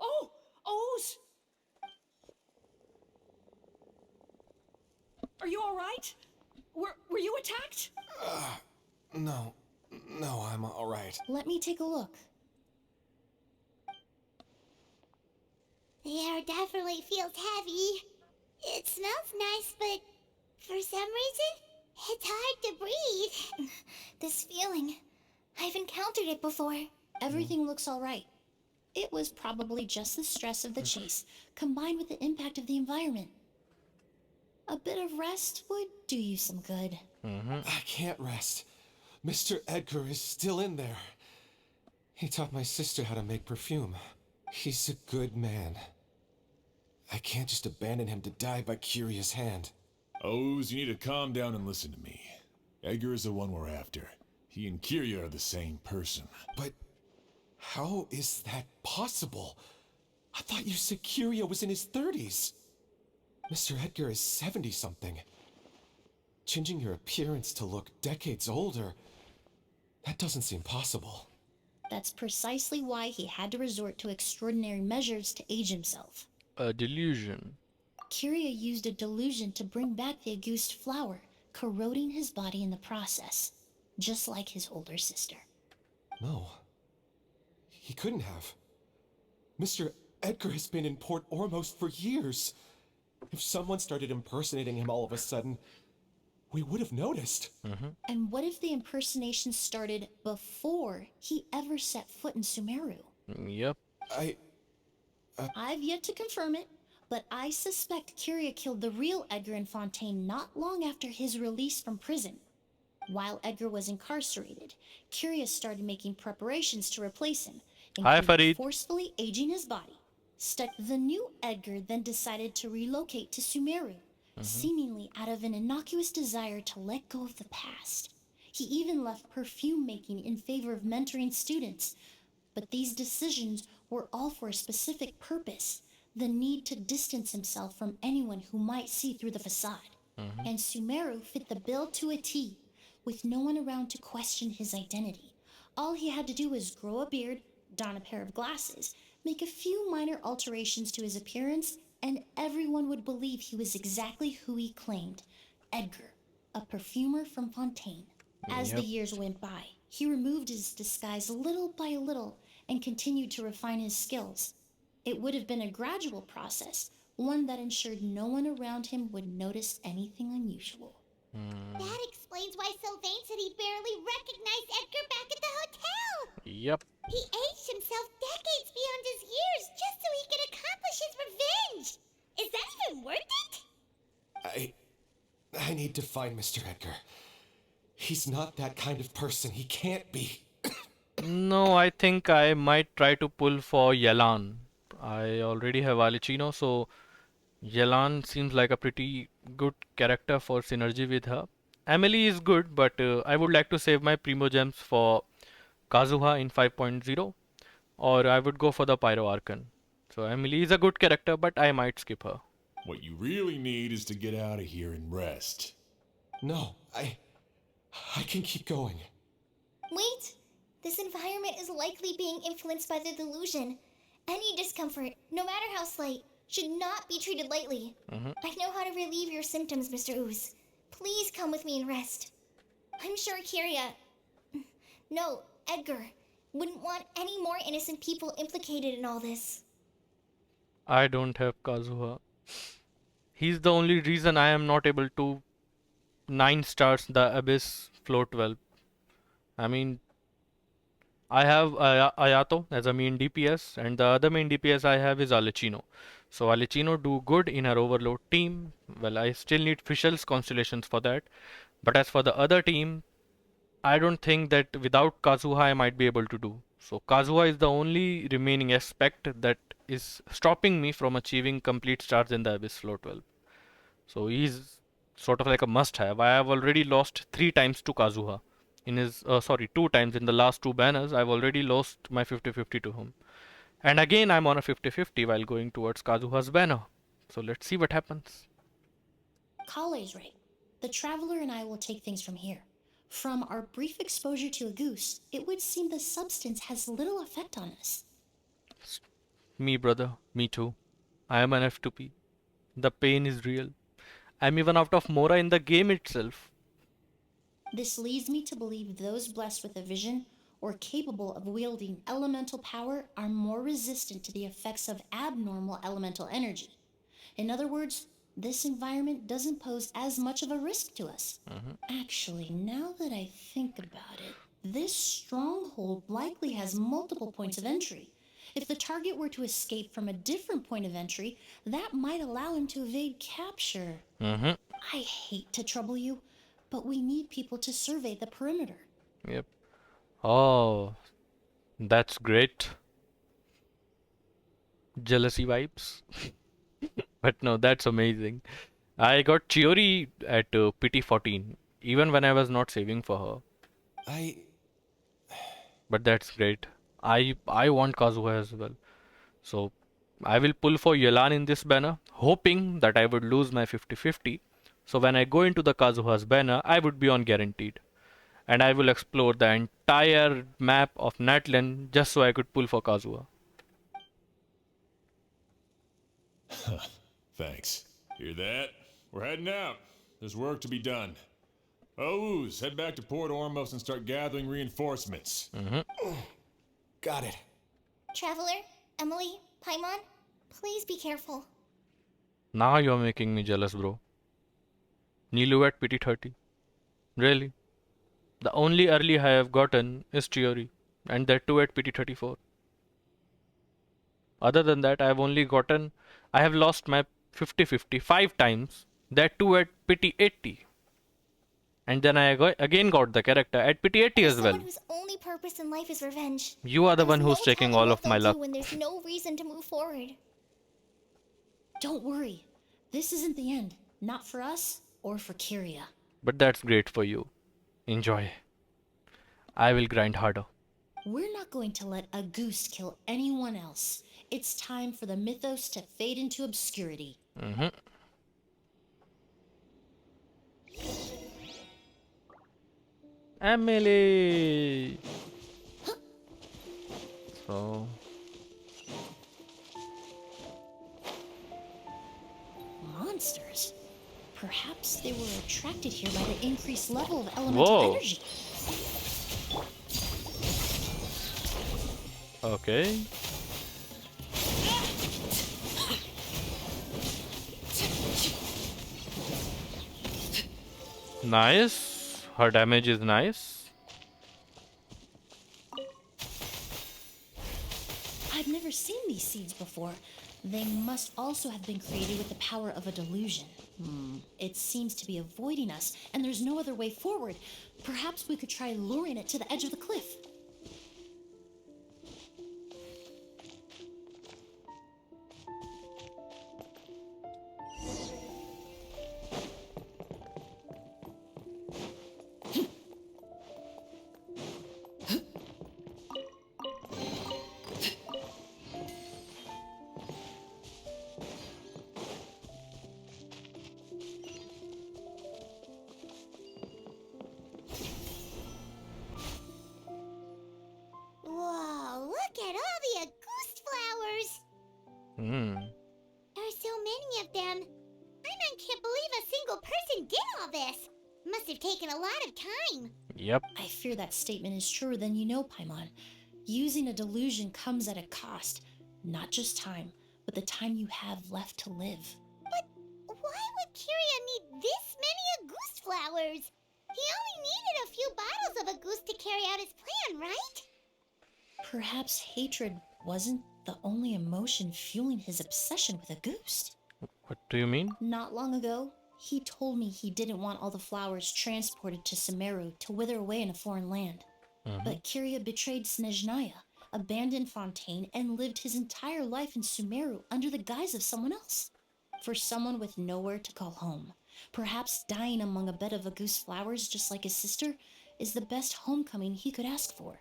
Oh! O's! Are you alright? Were you attacked? No, I'm all right. Let me take a look. The air definitely feels heavy. It smells nice, but for some reason, it's hard to breathe. This feeling, I've encountered it before. Everything looks all right. It was probably just the stress of the chase, combined with the impact of the environment. A bit of rest would do you some good. I can't rest. Mr. Edgar is still in there. He taught my sister how to make perfume. He's a good man. I can't just abandon him to die by Curia's hand. Oz, you need to calm down and listen to me. Edgar is the one we're after. He and Kyria are the same person. But how is that possible? I thought you said Kyria was in his 30s. Mr. Edgar is 70-something. Changing your appearance to look decades older, that doesn't seem possible. That's precisely why he had to resort to extraordinary measures to age himself. A delusion. Kyria used a delusion to bring back the Auguste flower, corroding his body in the process, just like his older sister. No. He couldn't have. Mr. Edgar has been in Port Ormos for years. If someone started impersonating him all of a sudden, we would have noticed. And what if the impersonation started before he ever set foot in Sumeru? Yep. I've yet to confirm it, but I suspect Kyria killed the real Edgar in Fontaine not long after his release from prison. While Edgar was incarcerated, Kyria started making preparations to replace him, Hi, including Farid. forcefully aging his body. The new Edgar then decided to relocate to Sumeru, seemingly out of an innocuous desire to let go of the past. He even left perfume making in favor of mentoring students. But these decisions were all for a specific purpose, the need to distance himself from anyone who might see through the facade. And Sumeru fit the bill to a T, with no one around to question his identity. All he had to do was grow a beard, don a pair of glasses, make a few minor alterations to his appearance, and everyone would believe he was exactly who he claimed, Edgar, a perfumer from Fontaine. As the years went by, he removed his disguise little by little and continued to refine his skills. It would have been a gradual process, one that ensured no one around him would notice anything unusual. That explains why Sylvain said he barely recognized Edgar back at the hotel. Yep. He aged himself decades beyond his years just so he could accomplish his revenge. Is that even worth it? I need to find Mr. Edgar. He's not that kind of person. He can't be. No, I think I might try to pull for Yelan. I already have Alicino, so Yelan seems like a pretty good character for synergy with her. Emilie is good, but I would like to save my Primo Gems for Kazuha in 5.0, or I would go for the Pyro Archon. So Emilie is a good character, but I might skip her. What you really need is to get out of here and rest. No, I can keep going. Wait! This environment is likely being influenced by the delusion. Any discomfort, no matter how slight, should not be treated lightly. I know how to relieve your symptoms, Mr. Ooze. Please come with me and rest. I'm sure Kyria... No, Edgar wouldn't want any more innocent people implicated in all this. I don't have Kazuha. He's the only reason I am not able to 9 stars the Abyss floor 12. I mean, I have Ayato as a main DPS, and the other main DPS I have is Alicino. So Alicino do good in her overload team. Well, I still need Fischl's constellations for that. But as for the other team, I don't think that without Kazuha I might be able to do. So Kazuha is the only remaining aspect that is stopping me from achieving complete stars in the Abyss floor 12. So he's sort of like a must-have. I have already lost 3 times to Kazuha. In his, 2 times in the last 2 banners, I've already lost my 50-50 to him. And again, I'm on a 50-50 while going towards Kazuha's banner. So let's see what happens. Kale's right. The Traveler and I will take things from here. From our brief exposure to Auguste, it would seem the substance has little effect on us. Me, brother. Me too. I am an F2P. The pain is real. I'm even out of Mora in the game itself. This leads me to believe those blessed with a vision or capable of wielding elemental power are more resistant to the effects of abnormal elemental energy. In other words, this environment doesn't pose as much of a risk to us. Actually, now that I think about it, this stronghold likely has multiple points of entry. If the target were to escape from a different point of entry, that might allow him to evade capture. Mm-hmm. I hate to trouble you, but we need people to survey the perimeter. Yep. Oh, that's great. Jealousy vibes. But no, that's amazing. I got Chiori at PT 14, even when I was not saving for her. I. But that's great. I want Kazuha as well. So I will pull for Yelan in this banner, hoping that I would lose my 50-50. So when I go into the Kazuha's banner, I would be on guaranteed. And I will explore the entire map of Natlan just so I could pull for Kazuha. Thanks. Hear that? We're heading out. There's work to be done. Ooze, head back to Port Ormos and start gathering reinforcements. Got it. Traveler, Emilie, Paimon, please be careful. Now you're making me jealous, bro. Nilu at PT 30. Really? The only early high I've gotten is Chiori, and that too at PT 34. Other than that, I have lost my 50-50 5 times, that too at PT 80. And then again got the character at PT 80 as well. Someone whose only purpose in life is revenge. You are the There's one who's no taking telling all what of my they'll luck. do when there's no reason to move forward. Don't worry. This isn't the end. Not for us or for Kyria. But that's great for you. Enjoy. I will grind harder. We're not going to let Auguste kill anyone else. It's time for the mythos to fade into obscurity. Emilie! So... Monsters? Perhaps they were attracted here by the increased level of elemental Whoa. energy. Okay. Nice. Her damage is nice. I've never seen these seeds before. They must also have been created with the power of a delusion. It seems to be avoiding us, and there's no other way forward. Perhaps we could try luring it to the edge of the cliff. Whoa, look at all the Auguste flowers! There are so many of them. I can't believe a single person did all this. Must have taken a lot of time. Yep. I fear that statement is truer than you know, Paimon. Using a delusion comes at a cost. Not just time, but the time you have left to live. But why would Kyria need this many Auguste flowers? He only needed a few bottles of Auguste to carry out his plan, right? Perhaps hatred wasn't the only emotion fueling his obsession with Auguste. What do you mean? Not long ago, he told me he didn't want all the flowers transported to Sumeru to wither away in a foreign land. But Kyria betrayed Snezhnaya, abandoned Fontaine, and lived his entire life in Sumeru under the guise of someone else. For someone with nowhere to call home, perhaps dying among a bed of Auguste flowers just like his sister is the best homecoming he could ask for.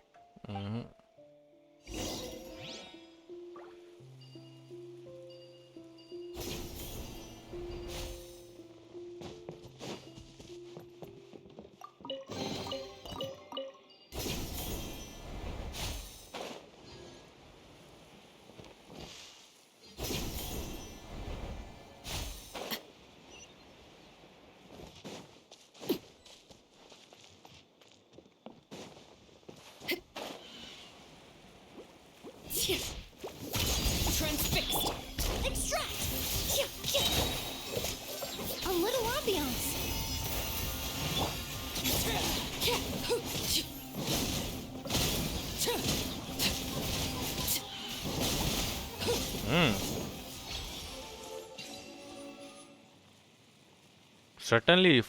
certainly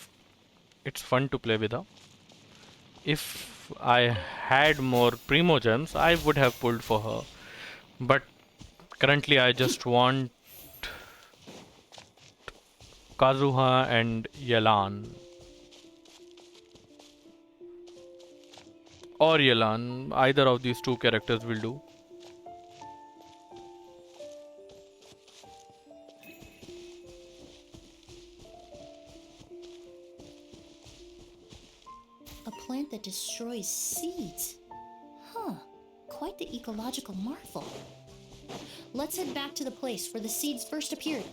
it's fun to play with her. If I had more Primo gems, I would have pulled for her. But currently, I just want Kazuha and Yelan. Or Yelan. Either of these two characters will do. A plant that destroys seeds. Huh. Quite the ecological marvel. Let's head back to the place where the seeds first appeared.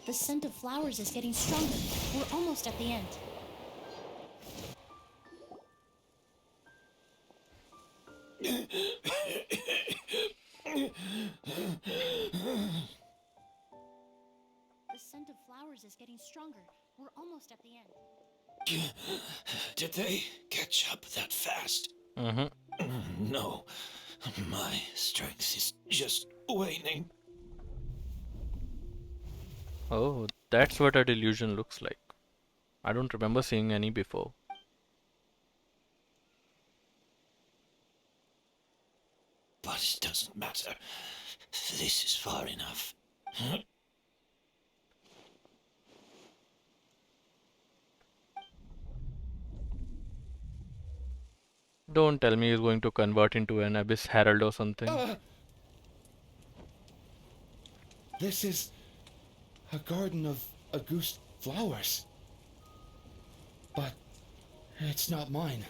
The scent of flowers is getting stronger. We're almost at the end. The scent of flowers is getting stronger. We're almost at the end. Did they catch up that fast? No. My strength is just waning. Oh, that's what a delusion looks like. I don't remember seeing any before. But it doesn't matter. This is far enough. Don't tell me he's going to convert into an Abyss Herald or something. This is a garden of Auguste flowers. But it's not mine.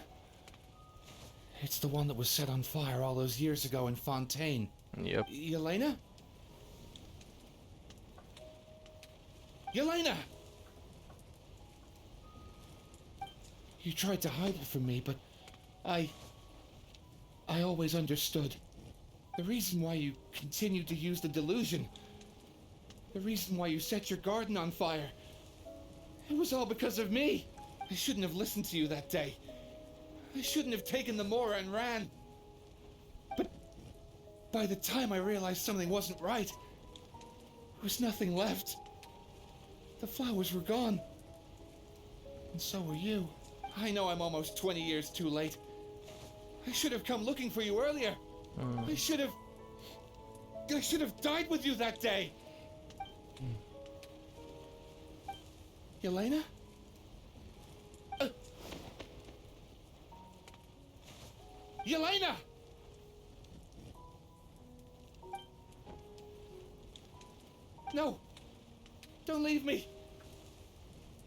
It's the one that was set on fire all those years ago in Fontaine. Yep. Yelena? Yelena! You tried to hide it from me, but I always understood. The reason why you continued to use the delusion, the reason why you set your garden on fire, it was all because of me. I shouldn't have listened to you that day. I shouldn't have taken the Mora and ran. But by the time I realized something wasn't right, there was nothing left. The flowers were gone. And so were you. I know I'm almost 20 years too late. I should have come looking for you earlier. I should have died with you that day. Yelena? Yelena! No! Don't leave me!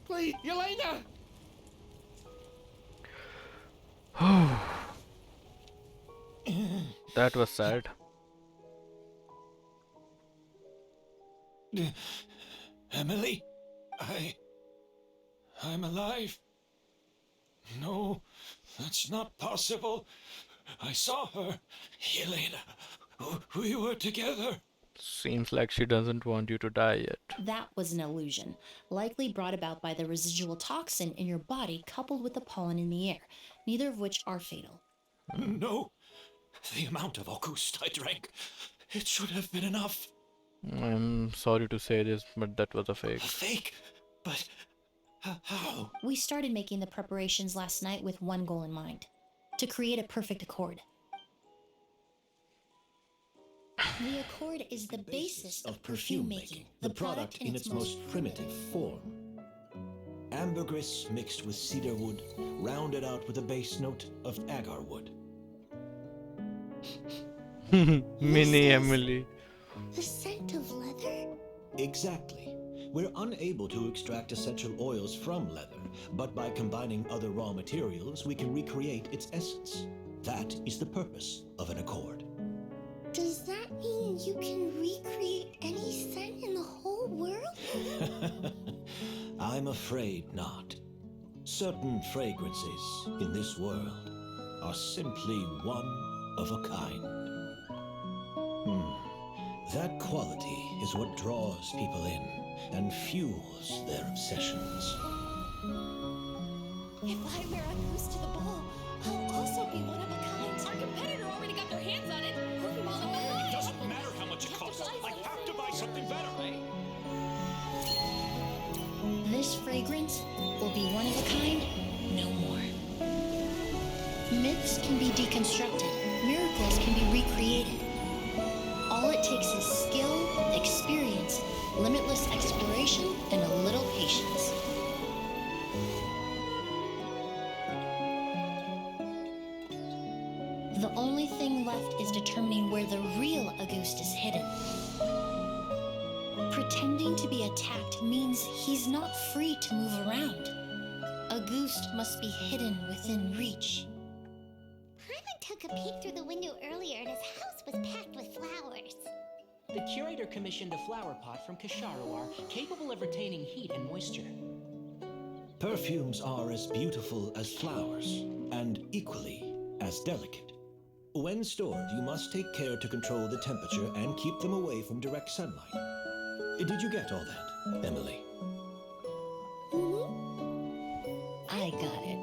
Please, Yelena! That was sad. Emilie? I'm alive. No, that's not possible. I saw her. Yelena. We were together. Seems like she doesn't want you to die yet. That was an illusion, likely brought about by the residual toxin in your body coupled with the pollen in the air, neither of which are fatal. No. The amount of Auguste I drank, it should have been enough. I'm sorry to say this, but that was a fake. A fake? But how? We started making the preparations last night with one goal in mind: to create a perfect accord. The accord is the basis of perfume making, the product in its most primitive form. Ambergris mixed with cedar wood, rounded out with a base note of agar wood. Mini Emilie. The scent of leather? Exactly. We're unable to extract essential oils from leather, but by combining other raw materials, we can recreate its essence. That is the purpose of an accord. Does that mean you can recreate any scent in the whole world? I'm afraid not. Certain fragrances in this world are simply one of a kind. That quality is what draws people in and fuels their obsessions. If I wear Auguste to the ball, I'll also be one of a kind. Our competitor already got their hands on it. Perfume all the way. It doesn't matter how much it costs. I have to buy something better. This fragrance will be one of a kind no more. Myths can be deconstructed, miracles can be recreated. All it takes is skill, experience, limitless exploration, and a little patience. The only thing left is determining where the real Auguste is hidden. Pretending to be attacked means he's not free to move around. Auguste must be hidden within reach. Paimon took a peek through the window earlier and his house was packed with flowers. The curator commissioned a flower pot from Kasharawar, capable of retaining heat and moisture. Perfumes are as beautiful as flowers, and equally as delicate. When stored, you must take care to control the temperature and keep them away from direct sunlight. Did you get all that, Emilie? I got it.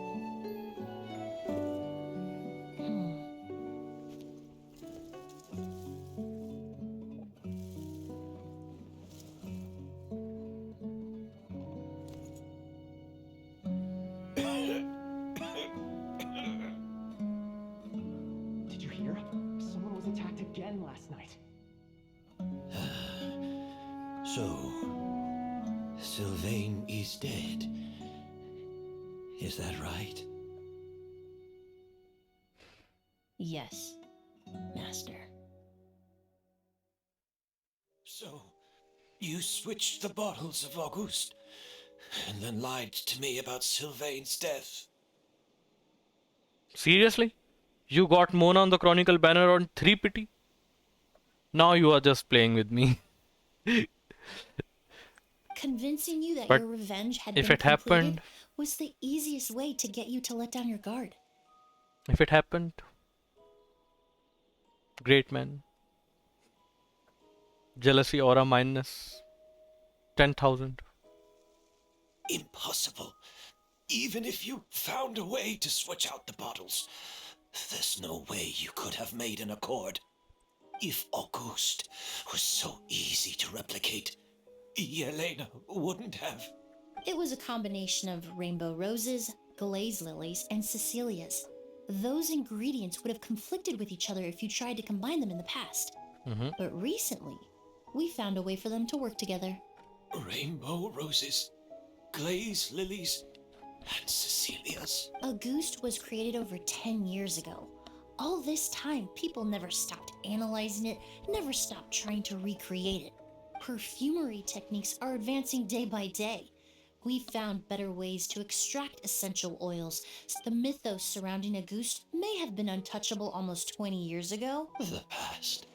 Did you hear? Someone was attacked again last night. So, Sylvain is dead. Is that right? Yes, Master. So, you switched the bottles of Auguste, and then lied to me about Sylvain's death. Seriously? You got Mona on the Chronicle banner on 3 Now you are just playing with me. Convincing you that But your revenge had if been it happened- completed was the easiest way to get you to let down your guard. If it happened, great man. Jealousy aura minus 10,000. Impossible. Even if you found a way to switch out the bottles, there's no way you could have made an accord. If Auguste was so easy to replicate, Yelena wouldn't have. It was a combination of rainbow roses, glaze lilies, and Cecilias. Those ingredients would have conflicted with each other if you tried to combine them in the past. But recently, we found a way for them to work together. Rainbow roses, glaze lilies, and Cecilias. Auguste was created over 10 years ago. All this time, people never stopped analyzing it, never stopped trying to recreate it. Perfumery techniques are advancing day by day. We found better ways to extract essential oils. The mythos surrounding Auguste may have been untouchable almost 20 years ago. The past.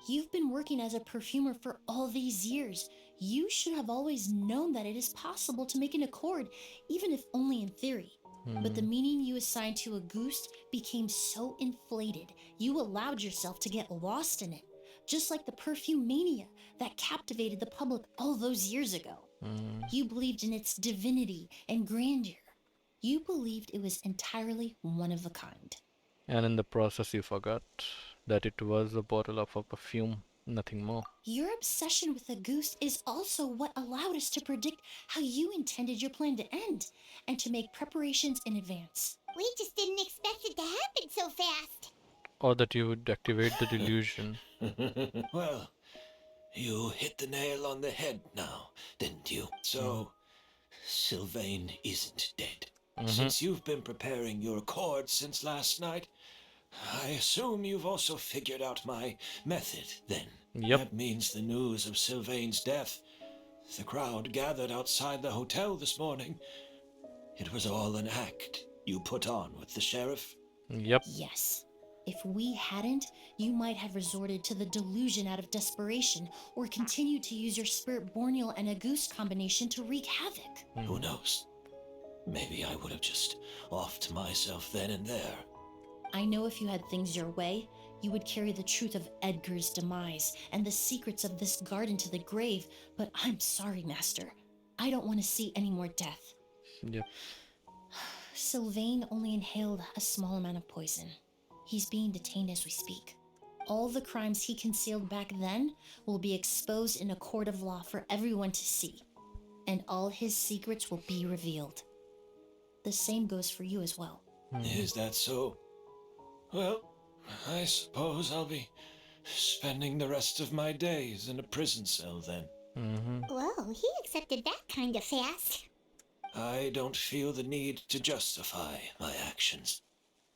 You've been working as a perfumer for all these years. You should have always known that it is possible to make an accord, even if only in theory. But the meaning you assigned to Auguste became so inflated, you allowed yourself to get lost in it. Just like the perfume mania that captivated the public all those years ago. You believed in its divinity and grandeur. You believed it was entirely one of a kind. And in the process you forgot that it was a bottle of a perfume, nothing more. Your obsession with Auguste is also what allowed us to predict how you intended your plan to end, and to make preparations in advance. We just didn't expect it to happen so fast. Or that you would activate the delusion. Well, you hit the nail on the head now, didn't you? So, Sylvain isn't dead. Since you've been preparing your accord since last night, I assume you've also figured out my method, then. Yep. That means the news of Sylvain's death. The crowd gathered outside the hotel this morning. It was all an act you put on with the sheriff? Yep. Yes. If we hadn't, you might have resorted to the delusion out of desperation, or continued to use your spirit Borneal and Auguste combination to wreak havoc. Who knows? Maybe I would have just offed myself then and there. I know if you had things your way, you would carry the truth of Edgar's demise and the secrets of this garden to the grave, but I'm sorry, Master. I don't want to see any more death. Yep. Sylvain only inhaled a small amount of poison. He's being detained as we speak. All the crimes he concealed back then will be exposed in a court of law for everyone to see, and all his secrets will be revealed. The same goes for you as well. Is that so? Well, I suppose I'll be spending the rest of my days in a prison cell then. Whoa, he accepted that kind of fast. I don't feel the need to justify my actions,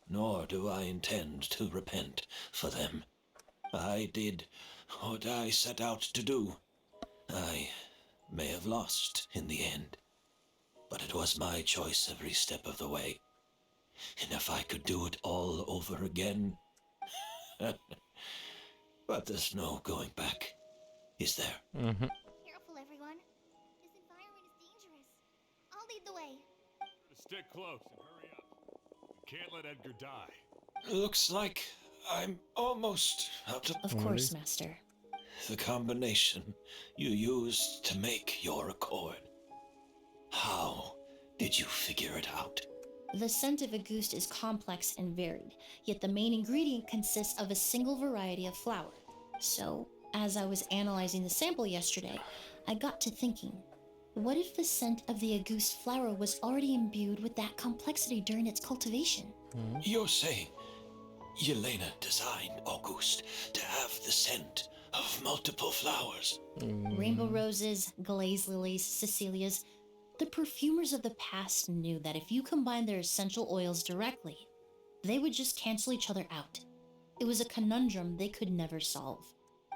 nor do I intend to repent for them. I did what I set out to do. I may have lost in the end, but it was my choice every step of the way. And if I could do it all over again... But there's no going back, is there? Careful, everyone. This environment is dangerous. I'll lead the way. Stick close and hurry up. We can't let Edgar die. Looks like I'm almost out Of course, Master. the combination you used to make your accord. How did you figure it out? The scent of Auguste is complex and varied, yet the main ingredient consists of a single variety of flower. So, as I was analyzing the sample yesterday, I got to thinking, what if the scent of the Auguste flower was already imbued with that complexity during its cultivation? You're saying Yelena designed Auguste to have the scent of multiple flowers? Rainbow roses, glaze lilies, Cecilias. The perfumers of the past knew that if you combined their essential oils directly, they would just cancel each other out. It was a conundrum they could never solve.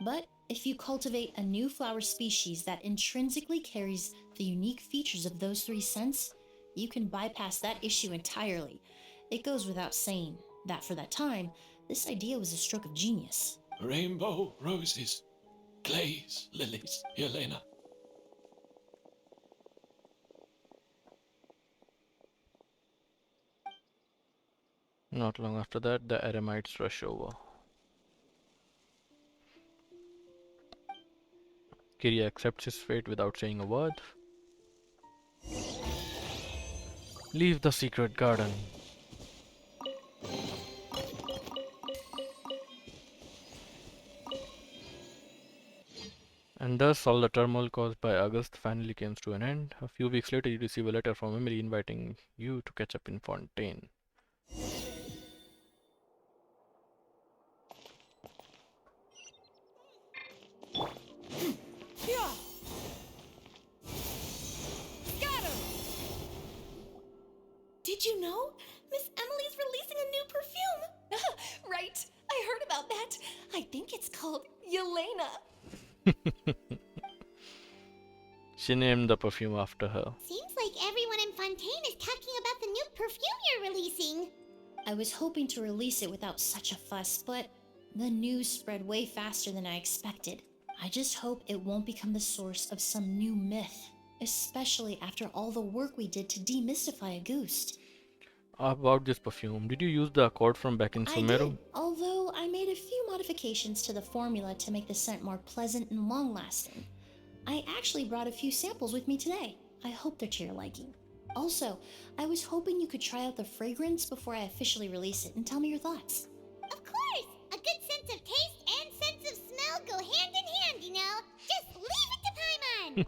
But if you cultivate a new flower species that intrinsically carries the unique features of those three scents, you can bypass that issue entirely. It goes without saying that for that time, this idea was a stroke of genius. Rainbow roses, glaze lilies, Yelena. Not long after that, the Eremites rush over. Kiria accepts his fate without saying a word. Leave the secret garden. And thus, all the turmoil caused by Auguste finally comes to an end. A few weeks later, you receive a letter from Emilie inviting you to catch up in Fontaine. Did you know? Miss Emily's releasing a new perfume! Right, I heard about that. I think it's called Yelena. She named the perfume after her. Seems like everyone in Fontaine is talking about the new perfume you're releasing. I was hoping to release it without such a fuss, but the news spread way faster than I expected. I just hope it won't become the source of some new myth, especially after all the work we did to demystify Auguste. About this perfume, did you use the accord from back in I Sumeru? did, although I made a few modifications to the formula to make the scent more pleasant and long-lasting. I actually brought a few samples with me today. I hope they're to your liking. Also, I was hoping you could try out the fragrance before I officially release it and tell me your thoughts. Of course! A good sense of taste and sense of smell go hand in hand, you know? Just leave it to Paimon!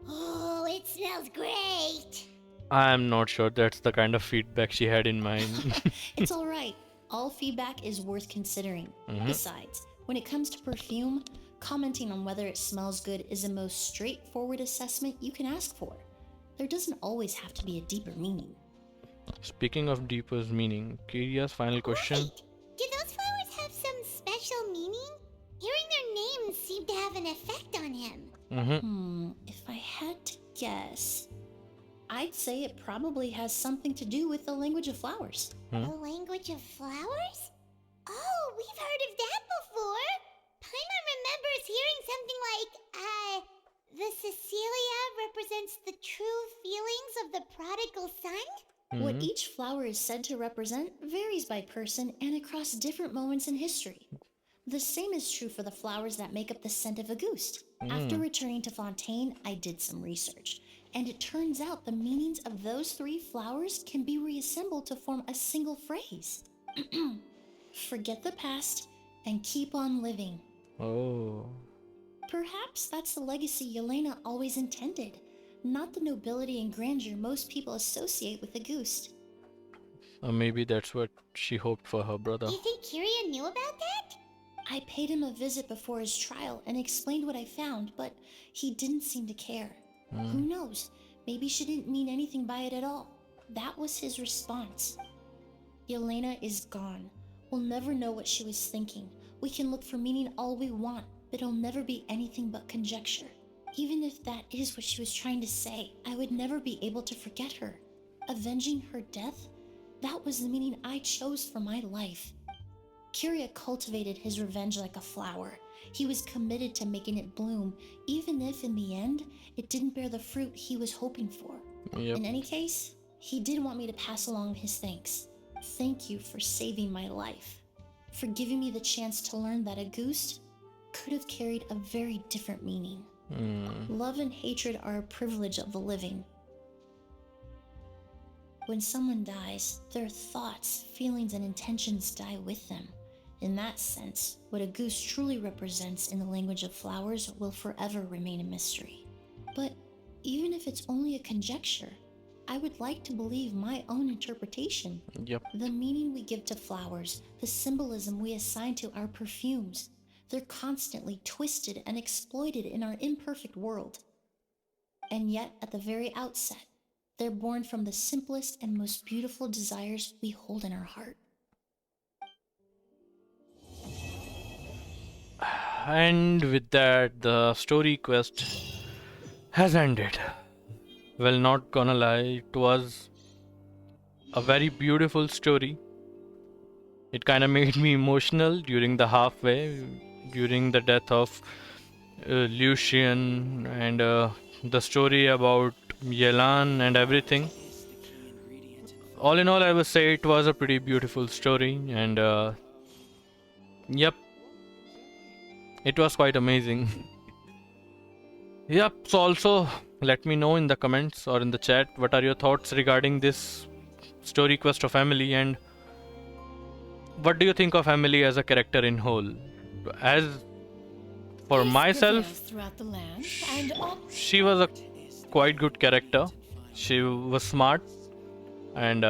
Oh, it smells great! I'm not sure that's the kind of feedback she had in mind. It's alright. All feedback is worth considering. Besides, when it comes to perfume, Commenting on whether it smells good is the most straightforward assessment you can ask for. There doesn't always have to be a deeper meaning. Speaking of deeper meaning, Kiria's final question. Wait, do those flowers have some special meaning? Hearing their names seemed to have an effect on him. If I had to guess, I'd say it probably has something to do with the language of flowers. The language of flowers? Oh, we've heard of that before. Paimon remembers hearing something like, the Cecilia represents the true feelings of the prodigal son? What each flower is said to represent varies by person and across different moments in history. The same is true for the flowers that make up the scent of Auguste. After returning to Fontaine, I did some research, and it turns out the meanings of those 3 flowers can be reassembled to form a single phrase. Forget the past and keep on living. Oh. Perhaps that's the legacy Yelena always intended, not the nobility and grandeur most people associate with Auguste. Maybe that's what she hoped for her brother. You think Kiria knew about that? I paid him a visit before his trial and explained what I found, but he didn't seem to care. Who knows? Maybe she didn't mean anything by it at all. That was his response. Yelena is gone. We'll never know what she was thinking. We can look for meaning all we want, but it'll never be anything but conjecture. Even if that is what she was trying to say, I would never be able to forget her. Avenging her death? That was the meaning I chose for my life. Kiria cultivated his revenge like a flower. He was committed to making it bloom, even if in the end, it didn't bear the fruit he was hoping for. Yep. In any case, he did want me to pass along his thanks. Thank you for saving my life, for giving me the chance to learn that Auguste could have carried a very different meaning. Love and hatred are a privilege of the living. When someone dies, their thoughts, feelings, and intentions die with them. In that sense, what Auguste truly represents in the language of flowers will forever remain a mystery. But even if it's only a conjecture, I would like to believe my own interpretation. Yep. The meaning we give to flowers, the symbolism we assign to our perfumes, they're constantly twisted and exploited in our imperfect world. And yet, at the very outset, they're born from the simplest and most beautiful desires we hold in our heart. And with that, the story quest has ended. Well, not gonna lie, it was a very beautiful story. It kind of made me emotional during the halfway, during the death of Lucian, and the story about Yelan and everything. All in all, I would say it was a pretty beautiful story, and yep, it was quite amazing. Yep, so also let me know in the comments or in the chat what are your thoughts regarding this story quest of Emilie, and what do you think of Emilie as a character in whole. As for myself, she was a quite good character. She was smart and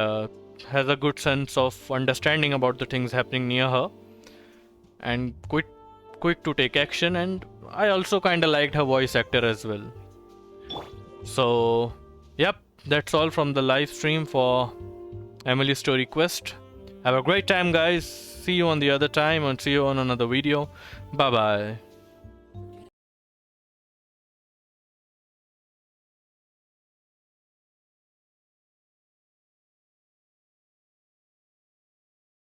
has a good sense of understanding about the things happening near her, and quick to take action, and I also kind of liked her voice actor as well. So yep, that's all from the live stream for Emilie Story Quest. Have a great time, guys. See you on the other time, and see you on another video. Bye bye.